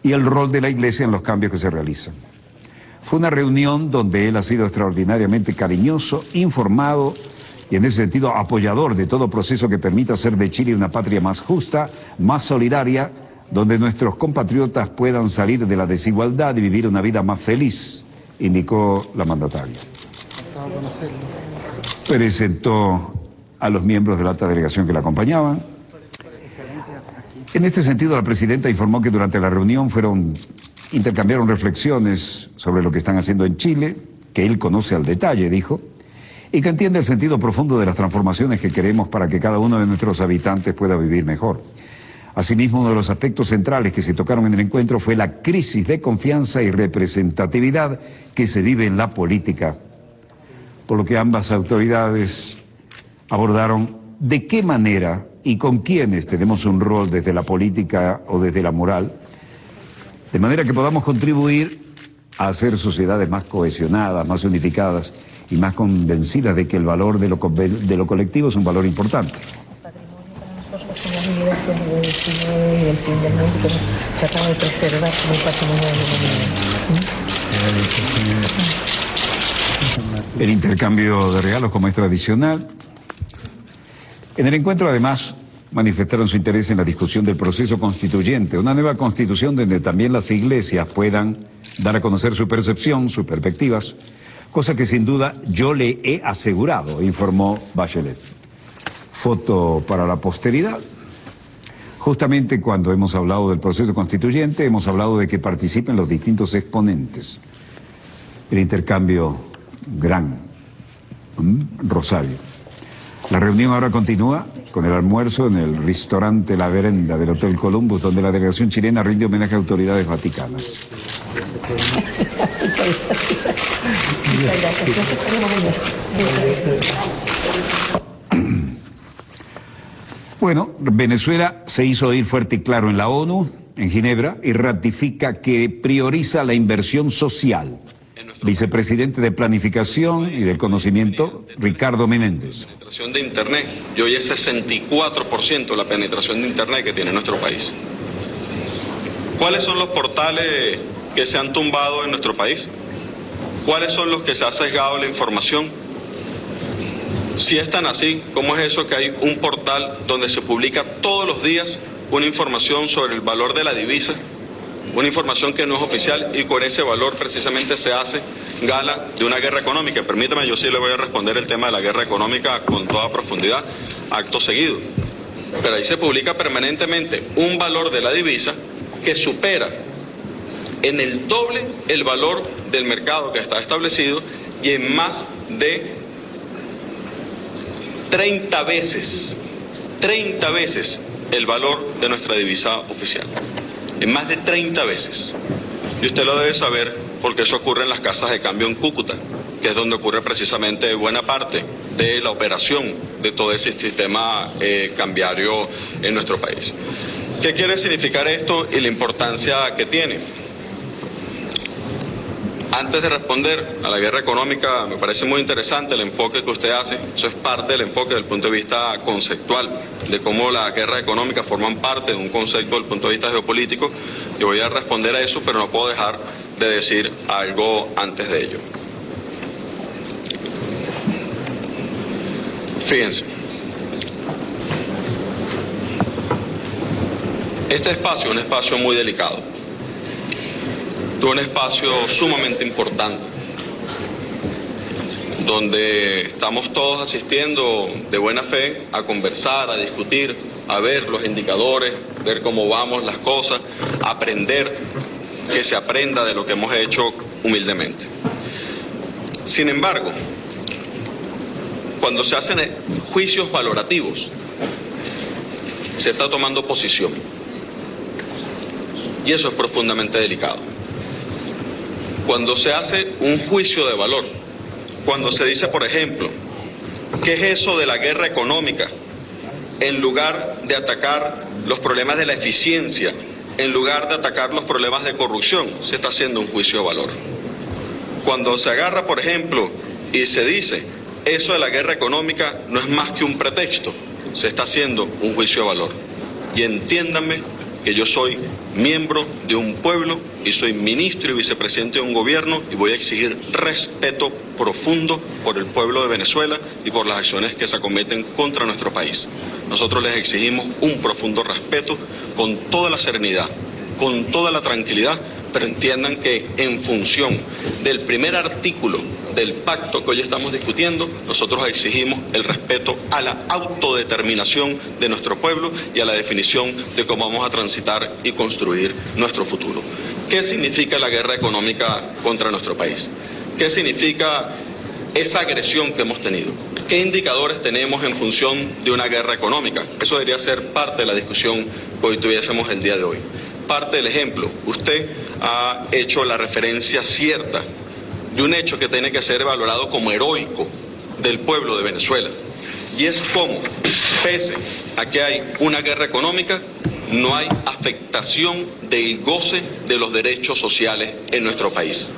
y el rol de la Iglesia en los cambios que se realizan. Fue una reunión donde él ha sido extraordinariamente cariñoso, informado y en ese sentido apoyador de todo proceso que permita hacer de Chile una patria más justa, más solidaria, donde nuestros compatriotas puedan salir de la desigualdad y vivir una vida más feliz, indicó la mandataria. Presentó a los miembros de la alta delegación que la acompañaban. En este sentido, la presidenta informó que durante la reunión intercambiaron reflexiones sobre lo que están haciendo en Chile, que él conoce al detalle, dijo, y que entiende el sentido profundo de las transformaciones que queremos para que cada uno de nuestros habitantes pueda vivir mejor. Asimismo, uno de los aspectos centrales que se tocaron en el encuentro fue la crisis de confianza y representatividad que se vive en la política, por lo que ambas autoridades abordaron de qué manera y con quiénes tenemos un rol desde la política o desde la moral, de manera que podamos contribuir a hacer sociedades más cohesionadas, más unificadas y más convencidas de que el valor de lo colectivo es un valor importante.
Nosotros somos iglesia de Chile y el fin del mundo que hemos tratado de preservar como patrimonio de la humanidad.
El intercambio de regalos, como es tradicional. En el encuentro, además, manifestaron su interés en la discusión del proceso constituyente, una nueva constitución donde también las iglesias puedan dar a conocer su percepción, sus perspectivas, cosa que sin duda yo le he asegurado, informó Bachelet. Foto para la posteridad. Justamente cuando hemos hablado del proceso constituyente, hemos hablado de que participen los distintos exponentes. El intercambio gran, Rosario. La reunión ahora continúa con el almuerzo en el restaurante La Verenda del Hotel Columbus, donde la delegación chilena rinde homenaje a autoridades vaticanas.
Muchas gracias.
Bueno, Venezuela se hizo oír fuerte y claro en la ONU, en Ginebra, y ratifica que prioriza la inversión social. Vicepresidente de Planificación y del Conocimiento, Ricardo Menéndez.
Penetración de Internet, y hoy es 64% la penetración de Internet que tiene nuestro país. ¿Cuáles son los portales que se han tumbado en nuestro país? ¿Cuáles son los que se ha sesgado la información? Si es tan así, ¿cómo es eso que hay un portal donde se publica todos los días una información sobre el valor de la divisa? Una información que no es oficial y con ese valor precisamente se hace gala de una guerra económica. Permítame, yo sí le voy a responder el tema de la guerra económica con toda profundidad, acto seguido. Pero ahí se publica permanentemente un valor de la divisa que supera en el doble el valor del mercado que está establecido y en más de 30 veces el valor de nuestra divisa oficial. En más de 30 veces. Y usted lo debe saber porque eso ocurre en las casas de cambio en Cúcuta, que es donde ocurre precisamente buena parte de la operación de todo ese sistema cambiario en nuestro país. ¿Qué quiere significar esto y la importancia que tiene? Antes de responder a la guerra económica, me parece muy interesante el enfoque que usted hace. Eso es parte del enfoque desde el punto de vista conceptual, de cómo la guerra económica forman parte de un concepto desde el punto de vista geopolítico. Yo voy a responder a eso, pero no puedo dejar de decir algo antes de ello. Fíjense. Este espacio es un espacio muy delicado. Es un espacio sumamente importante. donde estamos todos asistiendo de buena fe a conversar, a discutir, a ver los indicadores, ver cómo vamos las cosas, aprender, que se aprenda de lo que hemos hecho humildemente. Sin embargo, cuando se hacen juicios valorativos, se está tomando posición. Y eso es profundamente delicado. Cuando se hace un juicio de valor, cuando se dice, por ejemplo, ¿qué es eso de la guerra económica? En lugar de atacar los problemas de la eficiencia, en lugar de atacar los problemas de corrupción, se está haciendo un juicio de valor. Cuando se agarra, por ejemplo, y se dice, eso de la guerra económica no es más que un pretexto, se está haciendo un juicio de valor. Y entiéndanme que yo soy miembro de un pueblo y soy ministro y vicepresidente de un gobierno y voy a exigir respeto profundo por el pueblo de Venezuela y por las acciones que se cometen contra nuestro país. Nosotros les exigimos un profundo respeto con toda la serenidad, con toda la tranquilidad, pero entiendan que en función del primer artículo del pacto que hoy estamos discutiendo, nosotros exigimos el respeto a la autodeterminación de nuestro pueblo y a la definición de cómo vamos a transitar y construir nuestro futuro. ¿Qué significa la guerra económica contra nuestro país? ¿Qué significa esa agresión que hemos tenido? ¿Qué indicadores tenemos en función de una guerra económica? Eso debería ser parte de la discusión que hoy tuviésemos el día de hoy. Parte del ejemplo, usted ha hecho la referencia cierta de un hecho que tiene que ser valorado como heroico del pueblo de Venezuela. Y es como, pese a que hay una guerra económica, no hay afectación del goce de los derechos sociales en nuestro país,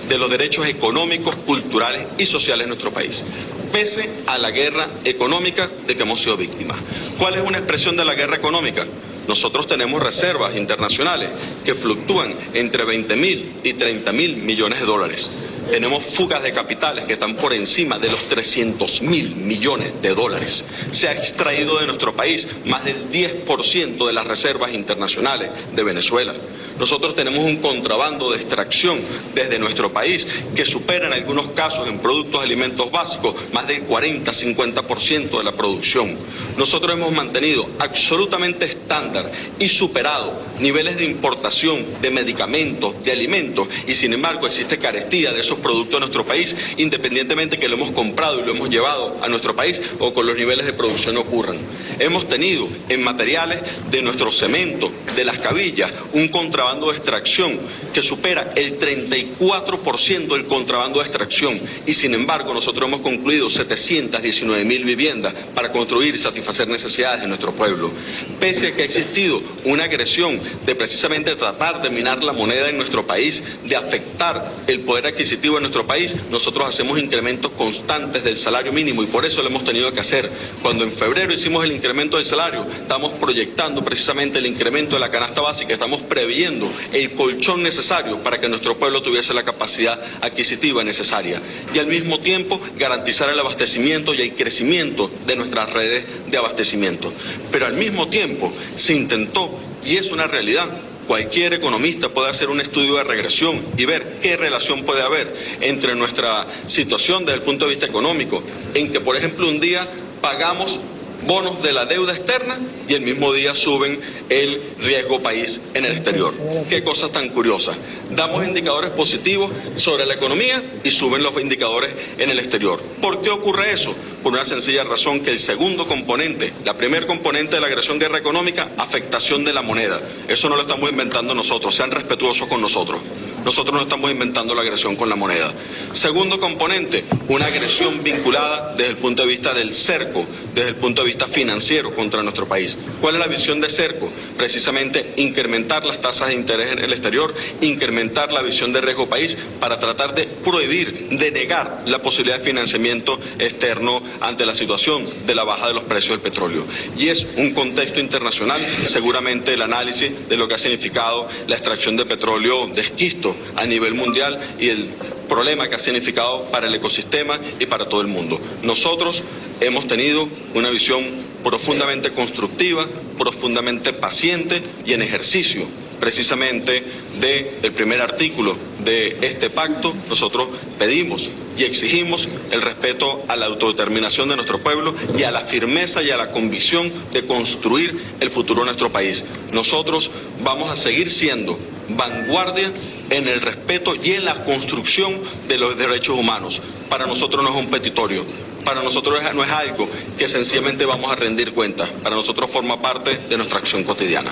de los derechos económicos, culturales y sociales en nuestro país, pese a la guerra económica de que hemos sido víctimas. ¿Cuál es una expresión de la guerra económica? Nosotros tenemos reservas internacionales que fluctúan entre 20.000 y 30.000 millones de dólares. Tenemos fugas de capitales que están por encima de los 300.000 millones de dólares. Se ha extraído de nuestro país más del 10% de las reservas internacionales de Venezuela. Nosotros tenemos un contrabando de extracción desde nuestro país que supera en algunos casos en productos alimentos básicos más del 40-50% de la producción. Nosotros hemos mantenido absolutamente estándar y superado niveles de importación de medicamentos, de alimentos, y sin embargo existe carestía de esos productos en nuestro país, independientemente que lo hemos comprado y lo hemos llevado a nuestro país o con los niveles de producción ocurran. Hemos tenido en materiales de nuestro cemento, de las cabillas, un contrabando de extracción que supera el 34% del contrabando de extracción, y sin embargo nosotros hemos concluido 719.000 viviendas para construir y satisfacer necesidades de nuestro pueblo. Pese a que ha existido una agresión de precisamente tratar de minar la moneda en nuestro país, de afectar el poder adquisitivo en nuestro país, nosotros hacemos incrementos constantes del salario mínimo y por eso lo hemos tenido que hacer. Cuando en febrero hicimos el incremento del salario, estamos proyectando precisamente el incremento de la canasta básica, estamos previendo el colchón necesario para que nuestro pueblo tuviese la capacidad adquisitiva necesaria y al mismo tiempo garantizar el abastecimiento y el crecimiento de nuestras redes de abastecimiento. Pero al mismo tiempo se intentó, y es una realidad, cualquier economista puede hacer un estudio de regresión y ver qué relación puede haber entre nuestra situación desde el punto de vista económico, en que por ejemplo un día pagamos bonos de la deuda externa y el mismo día suben el riesgo país en el exterior. Qué cosa tan curiosa. Damos indicadores positivos sobre la economía y suben los indicadores en el exterior. ¿Por qué ocurre eso? Por una sencilla razón, que el segundo componente, la primer componente de la agresión guerra económica, afectación de la moneda. Eso no lo estamos inventando nosotros, sean respetuosos con nosotros. Nosotros no estamos inventando la agresión con la moneda. Segundo componente, una agresión vinculada desde el punto de vista del cerco, desde el punto de vista financiero contra nuestro país. ¿Cuál es la visión de cerco? Precisamente incrementar las tasas de interés en el exterior, incrementar la visión de riesgo país para tratar de prohibir, de negar la posibilidad de financiamiento externo ante la situación de la baja de los precios del petróleo. Y es un contexto internacional, seguramente el análisis de lo que ha significado la extracción de petróleo de esquisto a nivel mundial y el problema que ha significado para el ecosistema y para todo el mundo. Nosotros hemos tenido una visión profundamente constructiva, profundamente paciente y en ejercicio precisamente del primer artículo de este pacto, nosotros pedimos y exigimos el respeto a la autodeterminación de nuestro pueblo y a la firmeza y a la convicción de construir el futuro de nuestro país. Nosotros vamos a seguir siendo vanguardia en el respeto y en la construcción de los derechos humanos. Para nosotros no es un petitorio, para nosotros no es algo que sencillamente vamos a rendir cuentas, para nosotros forma parte de nuestra acción cotidiana.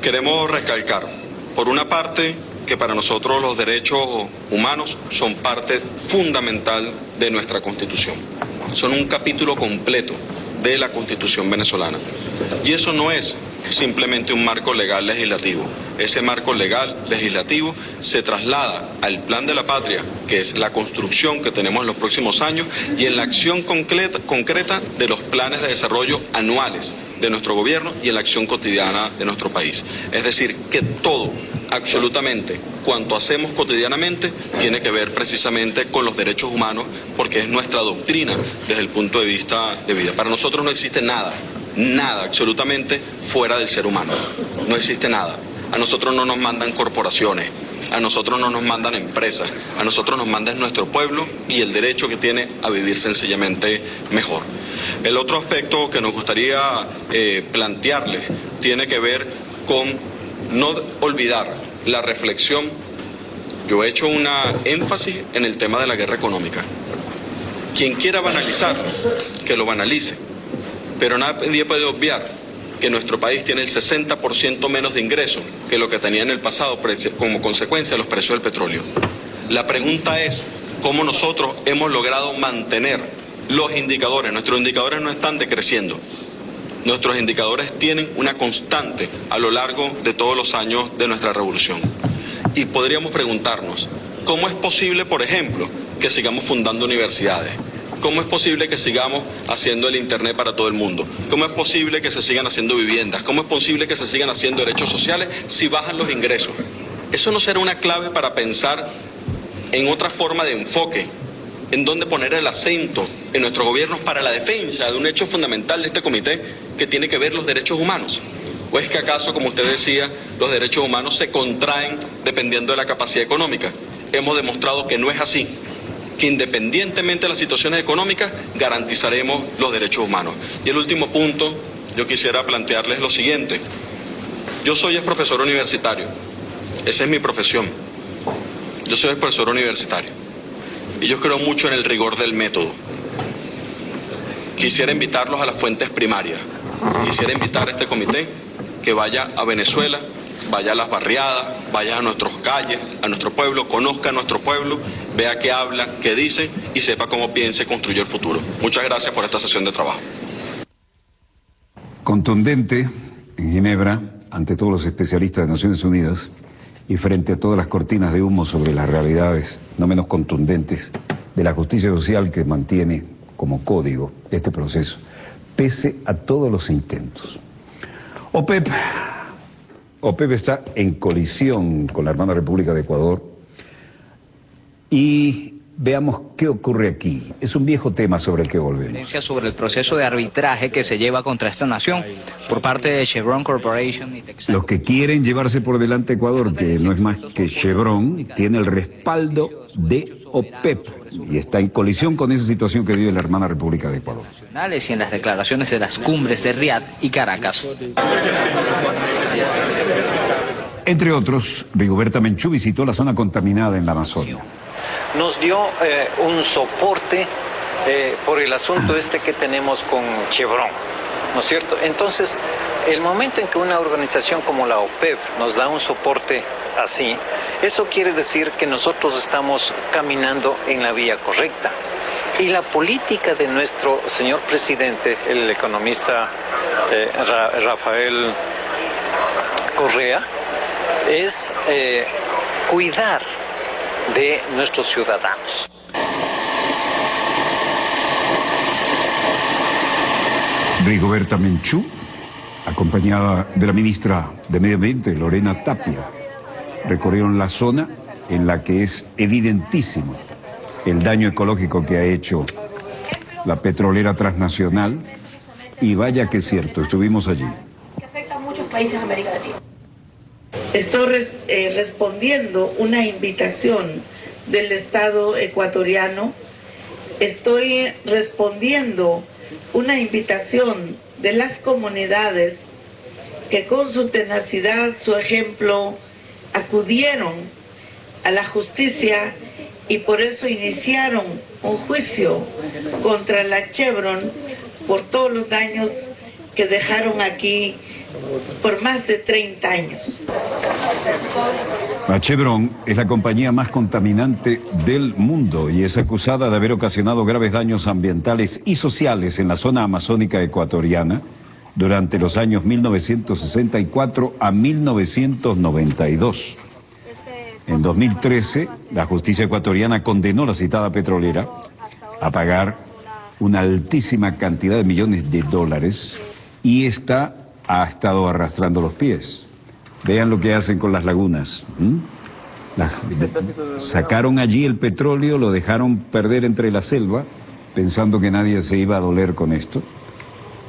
Queremos recalcar, por una parte, que para nosotros los derechos humanos son parte fundamental de nuestra Constitución. Son un capítulo completo de la Constitución venezolana. Y eso no es simplemente un marco legal legislativo. Ese marco legal legislativo se traslada al Plan de la Patria, que es la construcción que tenemos en los próximos años, y en la acción concreta de los planes de desarrollo anuales de nuestro gobierno y en la acción cotidiana de nuestro país. Es decir, que todo, absolutamente, cuanto hacemos cotidianamente, tiene que ver precisamente con los derechos humanos, porque es nuestra doctrina desde el punto de vista de vida. Para nosotros no existe nada, absolutamente fuera del ser humano. No existe nada. A nosotros no nos mandan corporaciones, a nosotros no nos mandan empresas, a nosotros nos manda nuestro pueblo y el derecho que tiene a vivir sencillamente mejor. El otro aspecto que nos gustaría plantearles tiene que ver con no olvidar la reflexión. Yo he hecho una énfasis en el tema de la guerra económica. Quien quiera banalizarlo, que lo banalice, pero nadie puede obviar que nuestro país tiene el 60% menos de ingresos que lo que tenía en el pasado como consecuencia de los precios del petróleo. La pregunta es cómo nosotros hemos logrado mantener los indicadores. Nuestros indicadores no están decreciendo. Nuestros indicadores tienen una constante a lo largo de todos los años de nuestra revolución. Y podríamos preguntarnos, ¿cómo es posible, por ejemplo, que sigamos fundando universidades? ¿Cómo es posible que sigamos haciendo el Internet para todo el mundo? ¿Cómo es posible que se sigan haciendo viviendas? ¿Cómo es posible que se sigan haciendo derechos sociales si bajan los ingresos? ¿Eso no será una clave para pensar en otra forma de enfoque, en dónde poner el acento en nuestros gobiernos para la defensa de un hecho fundamental de este comité que tiene que ver los derechos humanos? ¿O es que acaso, como usted decía, los derechos humanos se contraen dependiendo de la capacidad económica? Hemos demostrado que no es así, que independientemente de las situaciones económicas garantizaremos los derechos humanos. Y el último punto, yo quisiera plantearles lo siguiente. Yo soy profesor universitario, esa es mi profesión. Yo soy profesor universitario y yo creo mucho en el rigor del método. Quisiera invitarlos a las fuentes primarias, quisiera invitar a este comité que vaya a Venezuela, vaya a las barriadas, vaya a nuestras calles, a nuestro pueblo, conozca a nuestro pueblo, vea qué habla, qué dice y sepa cómo piensa y construye el futuro. Muchas gracias por esta sesión de trabajo.
Contundente en Ginebra, ante todos los especialistas de Naciones Unidas y frente a todas las cortinas de humo sobre las realidades no menos contundentes de la justicia social que mantiene como código este proceso, pese a todos los intentos. OPEP está en colisión con la hermana República de Ecuador y veamos qué ocurre aquí. Es un viejo tema sobre el que volvemos.
Sobre el proceso de arbitraje que se lleva contra esta nación por parte de Chevron Corporation y Texaco.
Los que quieren llevarse por delante a Ecuador, que no es más que Chevron, tiene el respaldo de OPEP y está en colisión con esa situación que vive la hermana República de Ecuador.
Y en las declaraciones de las cumbres de Riad y Caracas.
Entre otros, Rigoberta Menchú visitó la zona contaminada en la Amazonia.
Nos dio un soporte por el asunto que tenemos con Chevron, ¿no es cierto? Entonces, el momento en que una organización como la OPEP nos da un soporte así, eso quiere decir que nosotros estamos caminando en la vía correcta. Y la política de nuestro señor presidente, el economista Rafael Correa, es cuidar de nuestros ciudadanos.
Rigoberta Menchú, acompañada de la ministra de Medio Ambiente, Lorena Tapia, recorrieron la zona en la que es evidentísimo el daño ecológico que ha hecho la petrolera transnacional, y vaya que es cierto, estuvimos allí.
Que afecta a muchos países de América Latina.
Estoy respondiendo una invitación del Estado ecuatoriano. Estoy respondiendo una invitación de las comunidades que con su tenacidad, su ejemplo, acudieron a la justicia y por eso iniciaron un juicio contra la Chevron por todos los daños que dejaron aquí por más de 30 años.
La Chevron es la compañía más contaminante del mundo y es acusada de haber ocasionado graves daños ambientales y sociales en la zona amazónica ecuatoriana durante los años 1964 a 1992. En 2013, la justicia ecuatoriana condenó la citada petrolera a pagar una altísima cantidad de millones de dólares y esta ha estado arrastrando los pies. Vean lo que hacen con las lagunas. Sacaron allí el petróleo, lo dejaron perder entre la selva, pensando que nadie se iba a doler con esto.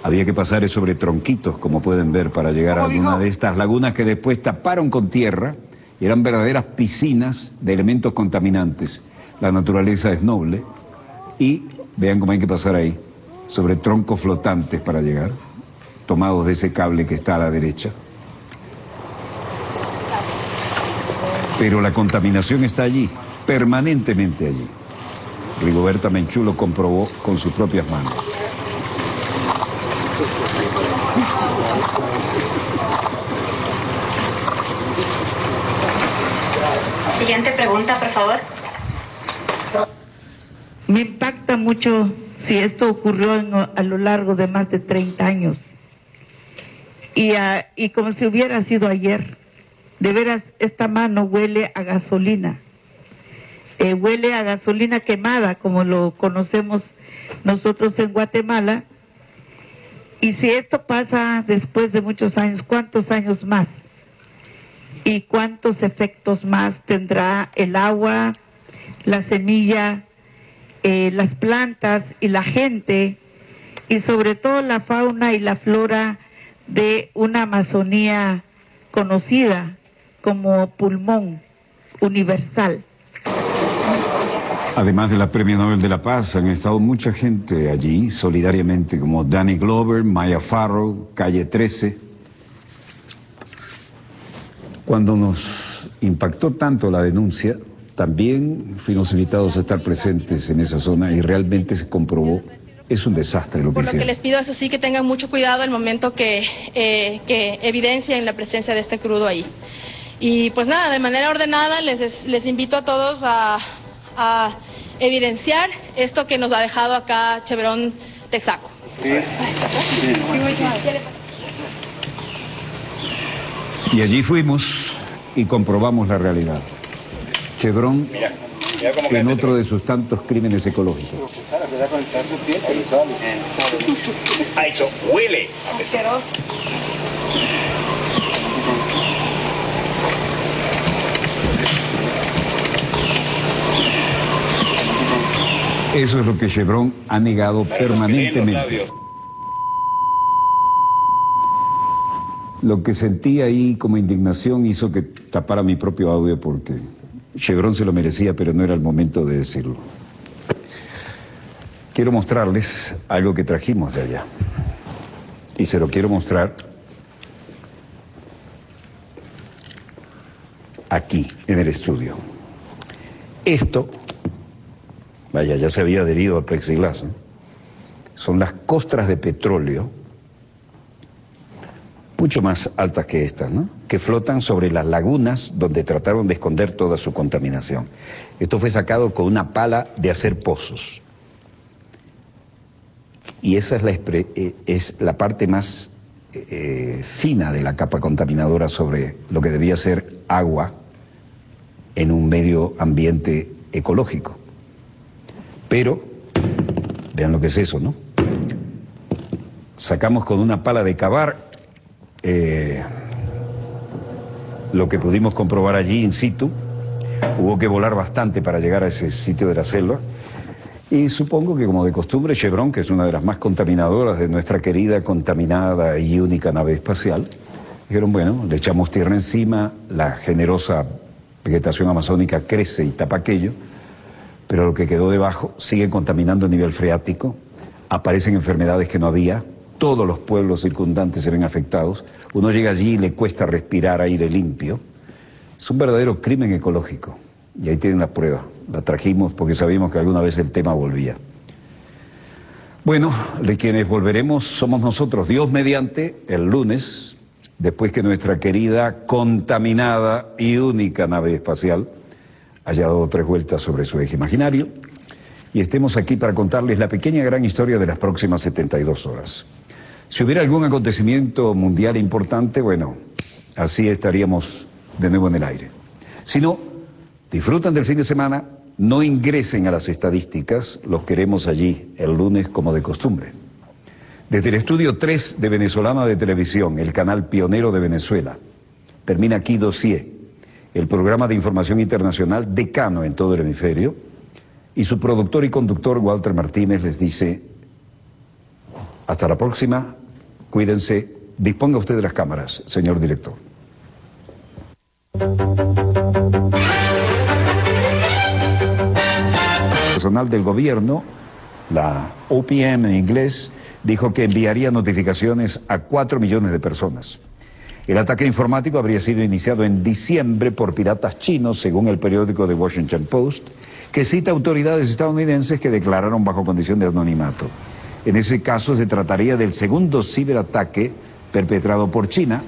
Había que pasar sobre tronquitos, como pueden ver, para llegar a alguna de estas lagunas que después taparon con tierra y eran verdaderas piscinas de elementos contaminantes. La naturaleza es noble y vean cómo hay que pasar ahí, sobre troncos flotantes para llegar, tomados de ese cable que está a la derecha. Pero la contaminación está allí, permanentemente allí. Rigoberta Menchú lo comprobó con sus propias manos.
Siguiente pregunta, por favor.
Me impacta mucho si esto ocurrió a lo largo de más de 30 años. Y como si hubiera sido ayer. De veras, esta mano huele a gasolina. Huele a gasolina quemada, como lo conocemos nosotros en Guatemala. Y si esto pasa después de muchos años, ¿cuántos años más? ¿Y cuántos efectos más tendrá el agua, la semilla, las plantas y la gente, y sobre todo la fauna y la flora de una Amazonía conocida como pulmón universal?
Además de la Premio Nobel de la Paz, han estado mucha gente allí, solidariamente, como Danny Glover, Maya Farrow, Calle 13. Cuando nos impactó tanto la denuncia, también fuimos invitados a estar presentes en esa zona y realmente se comprobó, es un desastre lo que hicieron.
Por lo que les pido, eso sí, que tengan mucho cuidado al momento que evidencien la presencia de este crudo ahí. Y pues nada, de manera ordenada les invito a todos a evidenciar esto que nos ha dejado acá Chevron Texaco.
Y allí fuimos y comprobamos la realidad. Chevron en otro de sus tantos crímenes ecológicos.
Eso huele.
Eso es lo que Chevron ha negado permanentemente. Lo que sentí ahí como indignación hizo que tapara mi propio audio porque Chevron se lo merecía, pero no era el momento de decirlo. Quiero mostrarles algo que trajimos de allá. Y se lo quiero mostrar aquí, en el estudio. Esto, vaya, ya se había adherido al plexiglas, ¿no? Son las costras de petróleo, mucho más altas que estas, ¿no?, que flotan sobre las lagunas donde trataron de esconder toda su contaminación. Esto fue sacado con una pala de hacer pozos. Y esa es la parte más fina de la capa contaminadora sobre lo que debía ser agua en un medio ambiente ecológico. Pero, vean lo que es eso, ¿no? Sacamos con una pala de cavar lo que pudimos comprobar allí in situ. Hubo que volar bastante para llegar a ese sitio de la selva. Y supongo que, como de costumbre, Chevron, que es una de las más contaminadoras de nuestra querida, contaminada y única nave espacial, Dijeron, bueno, le echamos tierra encima, la generosa vegetación amazónica crece y tapa aquello, pero lo que quedó debajo sigue contaminando a nivel freático, aparecen enfermedades que no había, todos los pueblos circundantes se ven afectados, uno llega allí y le cuesta respirar aire limpio. Es un verdadero crimen ecológico, y ahí tienen la prueba, la trajimos porque sabíamos que alguna vez el tema volvía. Bueno, de quienes volveremos somos nosotros, Dios mediante, el lunes, después que nuestra querida, contaminada y única nave espacial haya dado 3 vueltas sobre su eje imaginario y estemos aquí para contarles la pequeña gran historia de las próximas 72 horas. Si hubiera algún acontecimiento mundial importante, bueno, así estaríamos de nuevo en el aire. Si no, disfrutan del fin de semana, no ingresen a las estadísticas, los queremos allí el lunes como de costumbre. Desde el estudio 3 de Venezolana de Televisión, el canal pionero de Venezuela, termina aquí Dossier, el programa de información internacional decano en todo el hemisferio, y su productor y conductor Walter Martínez les dice, hasta la próxima, cuídense, disponga usted de las cámaras, señor director. Personal del gobierno, la OPM en inglés, dijo que enviaría notificaciones a 4 millones de personas. El ataque informático habría sido iniciado en diciembre por piratas chinos, según el periódico The Washington Post, que cita autoridades estadounidenses que declararon bajo condición de anonimato. En ese caso se trataría del segundo ciberataque perpetrado por China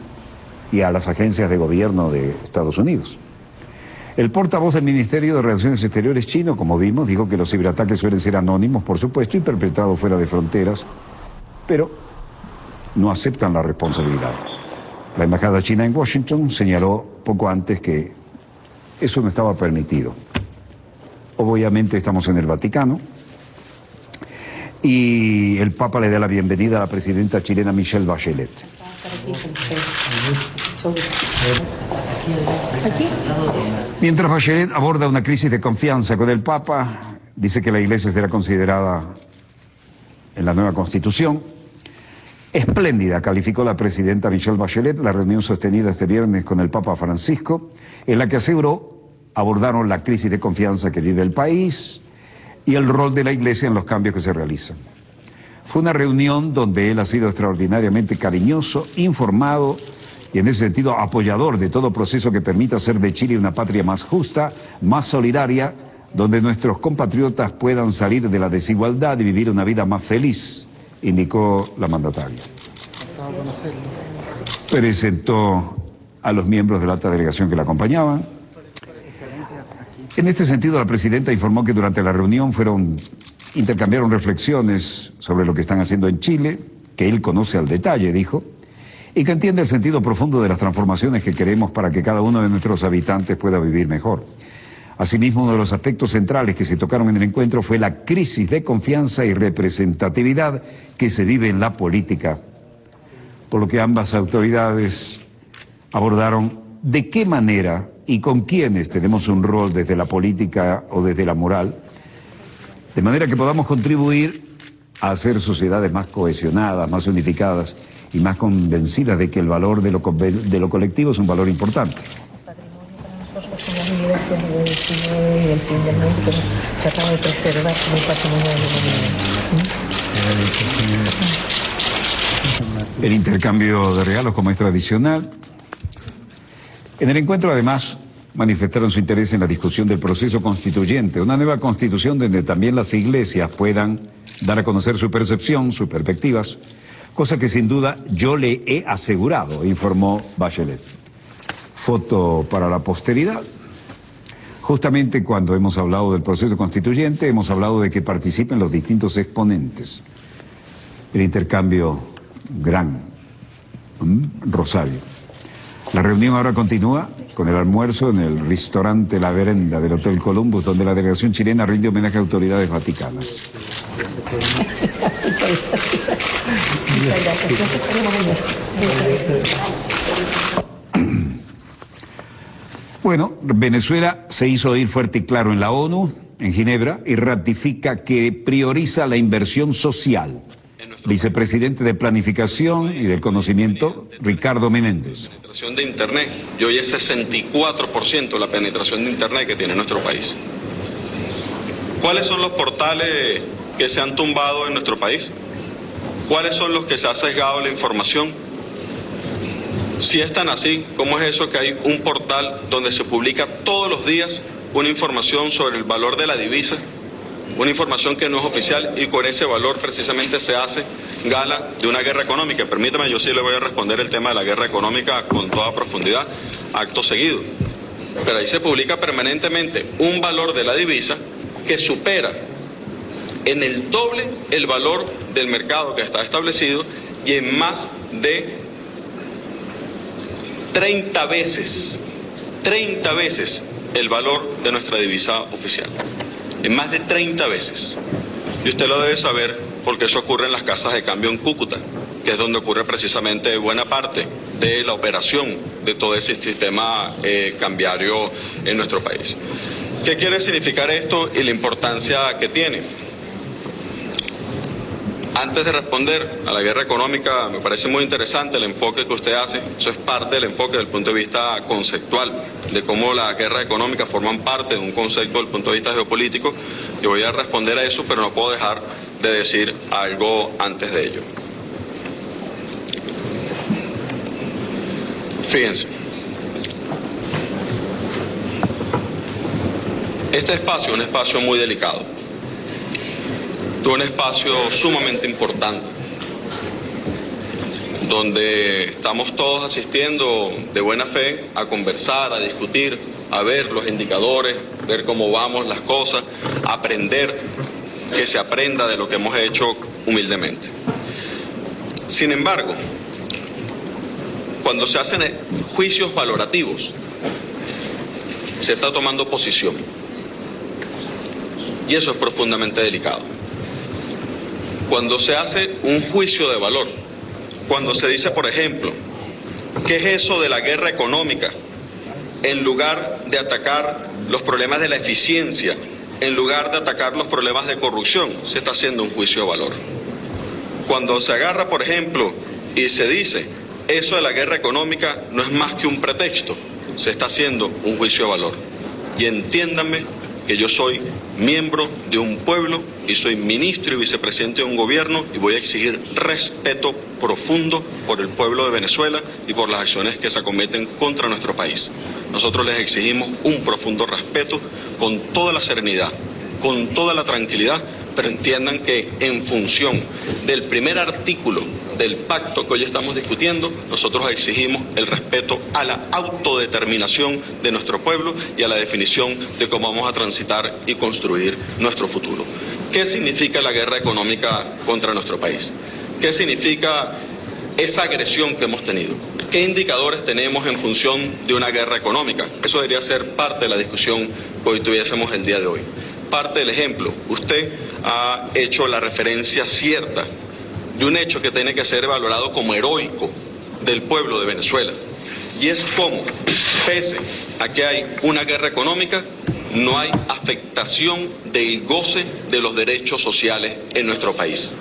y a las agencias de gobierno de Estados Unidos. El portavoz del Ministerio de Relaciones Exteriores chino, como vimos, dijo que los ciberataques suelen ser anónimos, por supuesto, y perpetrados fuera de fronteras, pero no aceptan la responsabilidad. La embajada china en Washington señaló poco antes que eso no estaba permitido. Obviamente estamos en el Vaticano y el Papa le da la bienvenida a la presidenta chilena Michelle Bachelet. Mientras Bachelet aborda una crisis de confianza con el Papa, dice que la Iglesia será considerada en la nueva Constitución. Espléndida calificó la presidenta Michelle Bachelet la reunión sostenida este viernes con el Papa Francisco, en la que aseguró abordaron la crisis de confianza que vive el país y el rol de la Iglesia en los cambios que se realizan. Fue una reunión donde él ha sido extraordinariamente cariñoso, informado y en ese sentido apoyador de todo proceso que permita hacer de Chile una patria más justa, más solidaria, donde nuestros compatriotas puedan salir de la desigualdad y vivir una vida más feliz, indicó la mandataria. Presentó a los miembros de la alta delegación que la acompañaban. En este sentido, la presidenta informó que durante la reunión intercambiaron reflexiones sobre lo que están haciendo en Chile, que él conoce al detalle, dijo, y que entiende el sentido profundo de las transformaciones que queremos para que cada uno de nuestros habitantes pueda vivir mejor. Asimismo, uno de los aspectos centrales que se tocaron en el encuentro fue la crisis de confianza y representatividad que se vive en la política, por lo que ambas autoridades abordaron de qué manera y con quiénes tenemos un rol desde la política o desde la moral, de manera que podamos contribuir a hacer sociedades más cohesionadas, más unificadas y más convencidas de que el valor de lo colectivo es un valor importante.
Nosotros somos iglesia del siglo y el fin del mundo, pero tratamos de preservar como patrimonio de la humanidad.
El intercambio de regalos, como es tradicional. En el encuentro, además, manifestaron su interés en la discusión del proceso constituyente, una nueva constitución donde también las iglesias puedan dar a conocer su percepción, sus perspectivas, cosa que sin duda yo le he asegurado, informó Bachelet. Foto para la posteridad. Justamente cuando hemos hablado del proceso constituyente, hemos hablado de que participen los distintos exponentes. El intercambio gran, Rosario. La reunión ahora continúa con el almuerzo en el restaurante La Verenda del Hotel Columbus, donde la delegación chilena rinde homenaje a autoridades vaticanas.
Muchas gracias.
Bueno, Venezuela se hizo oír fuerte y claro en la ONU, en Ginebra, y ratifica que prioriza la inversión social Vicepresidente de Planificación y del Conocimiento, Ricardo Menéndez.
La penetración de Internet, y hoy es 64% la penetración de Internet que tiene nuestro país. ¿Cuáles son los portales que se han tumbado en nuestro país? ¿Cuáles son los que se ha sesgado la información? Si es tan así, ¿cómo es eso que hay un portal donde se publica todos los días una información sobre el valor de la divisa? Una información que no es oficial y con ese valor precisamente se hace gala de una guerra económica. Permítame, yo sí le voy a responder el tema de la guerra económica con toda profundidad, acto seguido. Pero ahí se publica permanentemente un valor de la divisa que supera en el doble el valor del mercado que está establecido y en más de 30 veces el valor de nuestra divisa oficial. En más de 30 veces. Y usted lo debe saber porque eso ocurre en las casas de cambio en Cúcuta, que es donde ocurre precisamente buena parte de la operación de todo ese sistema cambiario en nuestro país. ¿Qué quiere significar esto y la importancia que tiene? Antes de responder a la guerra económica, me parece muy interesante el enfoque que usted hace. Eso es parte del enfoque desde el punto de vista conceptual, de cómo la guerra económica forman parte de un concepto desde el punto de vista geopolítico. Yo voy a responder a eso, pero no puedo dejar de decir algo antes de ello. Fíjense. Este espacio es un espacio muy delicado. Es un espacio sumamente importante, donde estamos todos asistiendo de buena fe a conversar, a discutir, a ver los indicadores, ver cómo vamos las cosas, aprender, que se aprenda de lo que hemos hecho humildemente. Sin embargo, cuando se hacen juicios valorativos, se está tomando posición. Y eso es profundamente delicado. Cuando se hace un juicio de valor, cuando se dice, por ejemplo, ¿qué es eso de la guerra económica? En lugar de atacar los problemas de la eficiencia, en lugar de atacar los problemas de corrupción, se está haciendo un juicio de valor. Cuando se agarra, por ejemplo, y se dice, eso de la guerra económica no es más que un pretexto, se está haciendo un juicio de valor. Y entiéndanme que yo soy miembro de un pueblo y soy ministro y vicepresidente de un gobierno y voy a exigir respeto profundo por el pueblo de Venezuela y por las acciones que se cometen contra nuestro país. Nosotros les exigimos un profundo respeto con toda la serenidad, con toda la tranquilidad, pero entiendan que en función del primer artículo del pacto que hoy estamos discutiendo, nosotros exigimos el respeto a la autodeterminación de nuestro pueblo y a la definición de cómo vamos a transitar y construir nuestro futuro. ¿Qué significa la guerra económica contra nuestro país? ¿Qué significa esa agresión que hemos tenido? ¿Qué indicadores tenemos en función de una guerra económica? Eso debería ser parte de la discusión que hoy tuviésemos el día de hoy. Parte del ejemplo, usted ha hecho la referencia cierta de un hecho que tiene que ser valorado como heroico del pueblo de Venezuela. Y es como, pese a que hay una guerra económica, no hay afectación del goce de los derechos sociales en nuestro país,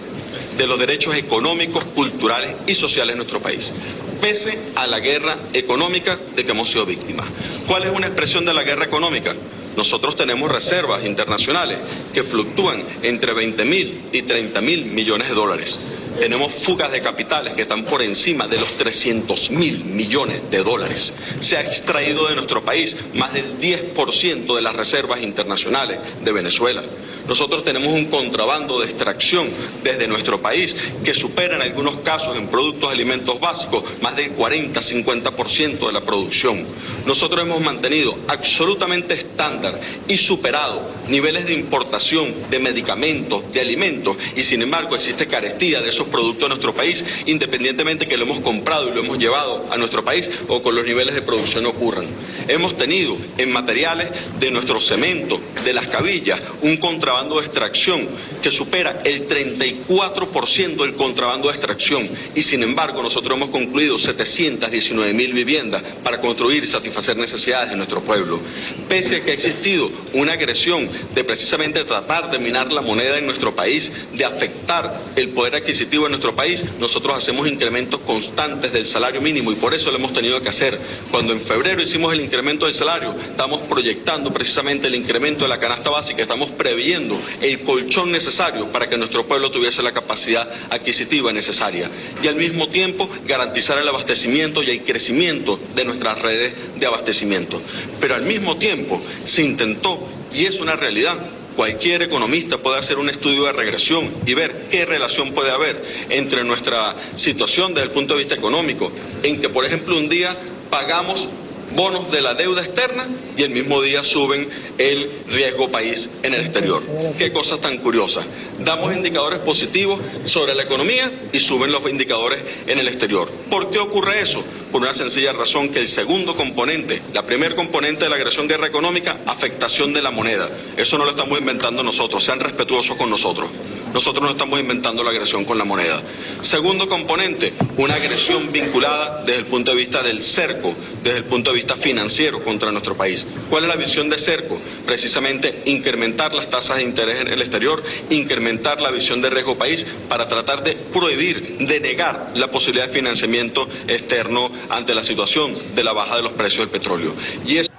de los derechos económicos, culturales y sociales en nuestro país, pese a la guerra económica de que hemos sido víctimas. ¿Cuál es una expresión de la guerra económica? Nosotros tenemos reservas internacionales que fluctúan entre 20.000 y 30.000 millones de dólares. Tenemos fugas de capitales que están por encima de los 300.000 millones de dólares. Se ha extraído de nuestro país más del 10% de las reservas internacionales de Venezuela. Nosotros tenemos un contrabando de extracción desde nuestro país que supera en algunos casos en productos alimentos básicos más del 40-50% de la producción. Nosotros hemos mantenido absolutamente estándar y superado niveles de importación de medicamentos, de alimentos, y sin embargo existe carestía de esos productos en nuestro país, independientemente que lo hemos comprado y lo hemos llevado a nuestro país o con los niveles de producción ocurran. Hemos tenido en materiales de nuestro cemento, de las cabillas, un contrabando de extracción que supera el 34% del contrabando de extracción, y sin embargo nosotros hemos concluido 719.000 viviendas para construir y satisfacer satisfacer necesidades de nuestro pueblo. Pese a que ha existido una agresión de precisamente tratar de minar la moneda en nuestro país, de afectar el poder adquisitivo en nuestro país, nosotros hacemos incrementos constantes del salario mínimo y por eso lo hemos tenido que hacer. Cuando en febrero hicimos el incremento del salario, estamos proyectando precisamente el incremento de la canasta básica, estamos previendo el colchón necesario para que nuestro pueblo tuviese la capacidad adquisitiva necesaria y al mismo tiempo garantizar el abastecimiento y el crecimiento de nuestras redes de abastecimiento. Pero al mismo tiempo se intentó, y es una realidad, cualquier economista puede hacer un estudio de regresión y ver qué relación puede haber entre nuestra situación desde el punto de vista económico, en que por ejemplo un día pagamos bonos de la deuda externa y el mismo día suben el riesgo país en el exterior. Qué cosa tan curiosa. Damos indicadores positivos sobre la economía y suben los indicadores en el exterior. ¿Por qué ocurre eso? Por una sencilla razón, que el segundo componente, la primer componente de la agresión guerra económica, afectación de la moneda. Eso no lo estamos inventando nosotros, sean respetuosos con nosotros. Nosotros no estamos inventando la agresión con la moneda. Segundo componente, una agresión vinculada desde el punto de vista del cerco, desde el punto de vista financiero contra nuestro país. ¿Cuál es la visión de cerco? Precisamente incrementar las tasas de interés en el exterior, incrementar la visión de riesgo país para tratar de prohibir, de negar la posibilidad de financiamiento externo ante la situación de la baja de los precios del petróleo. Y eso...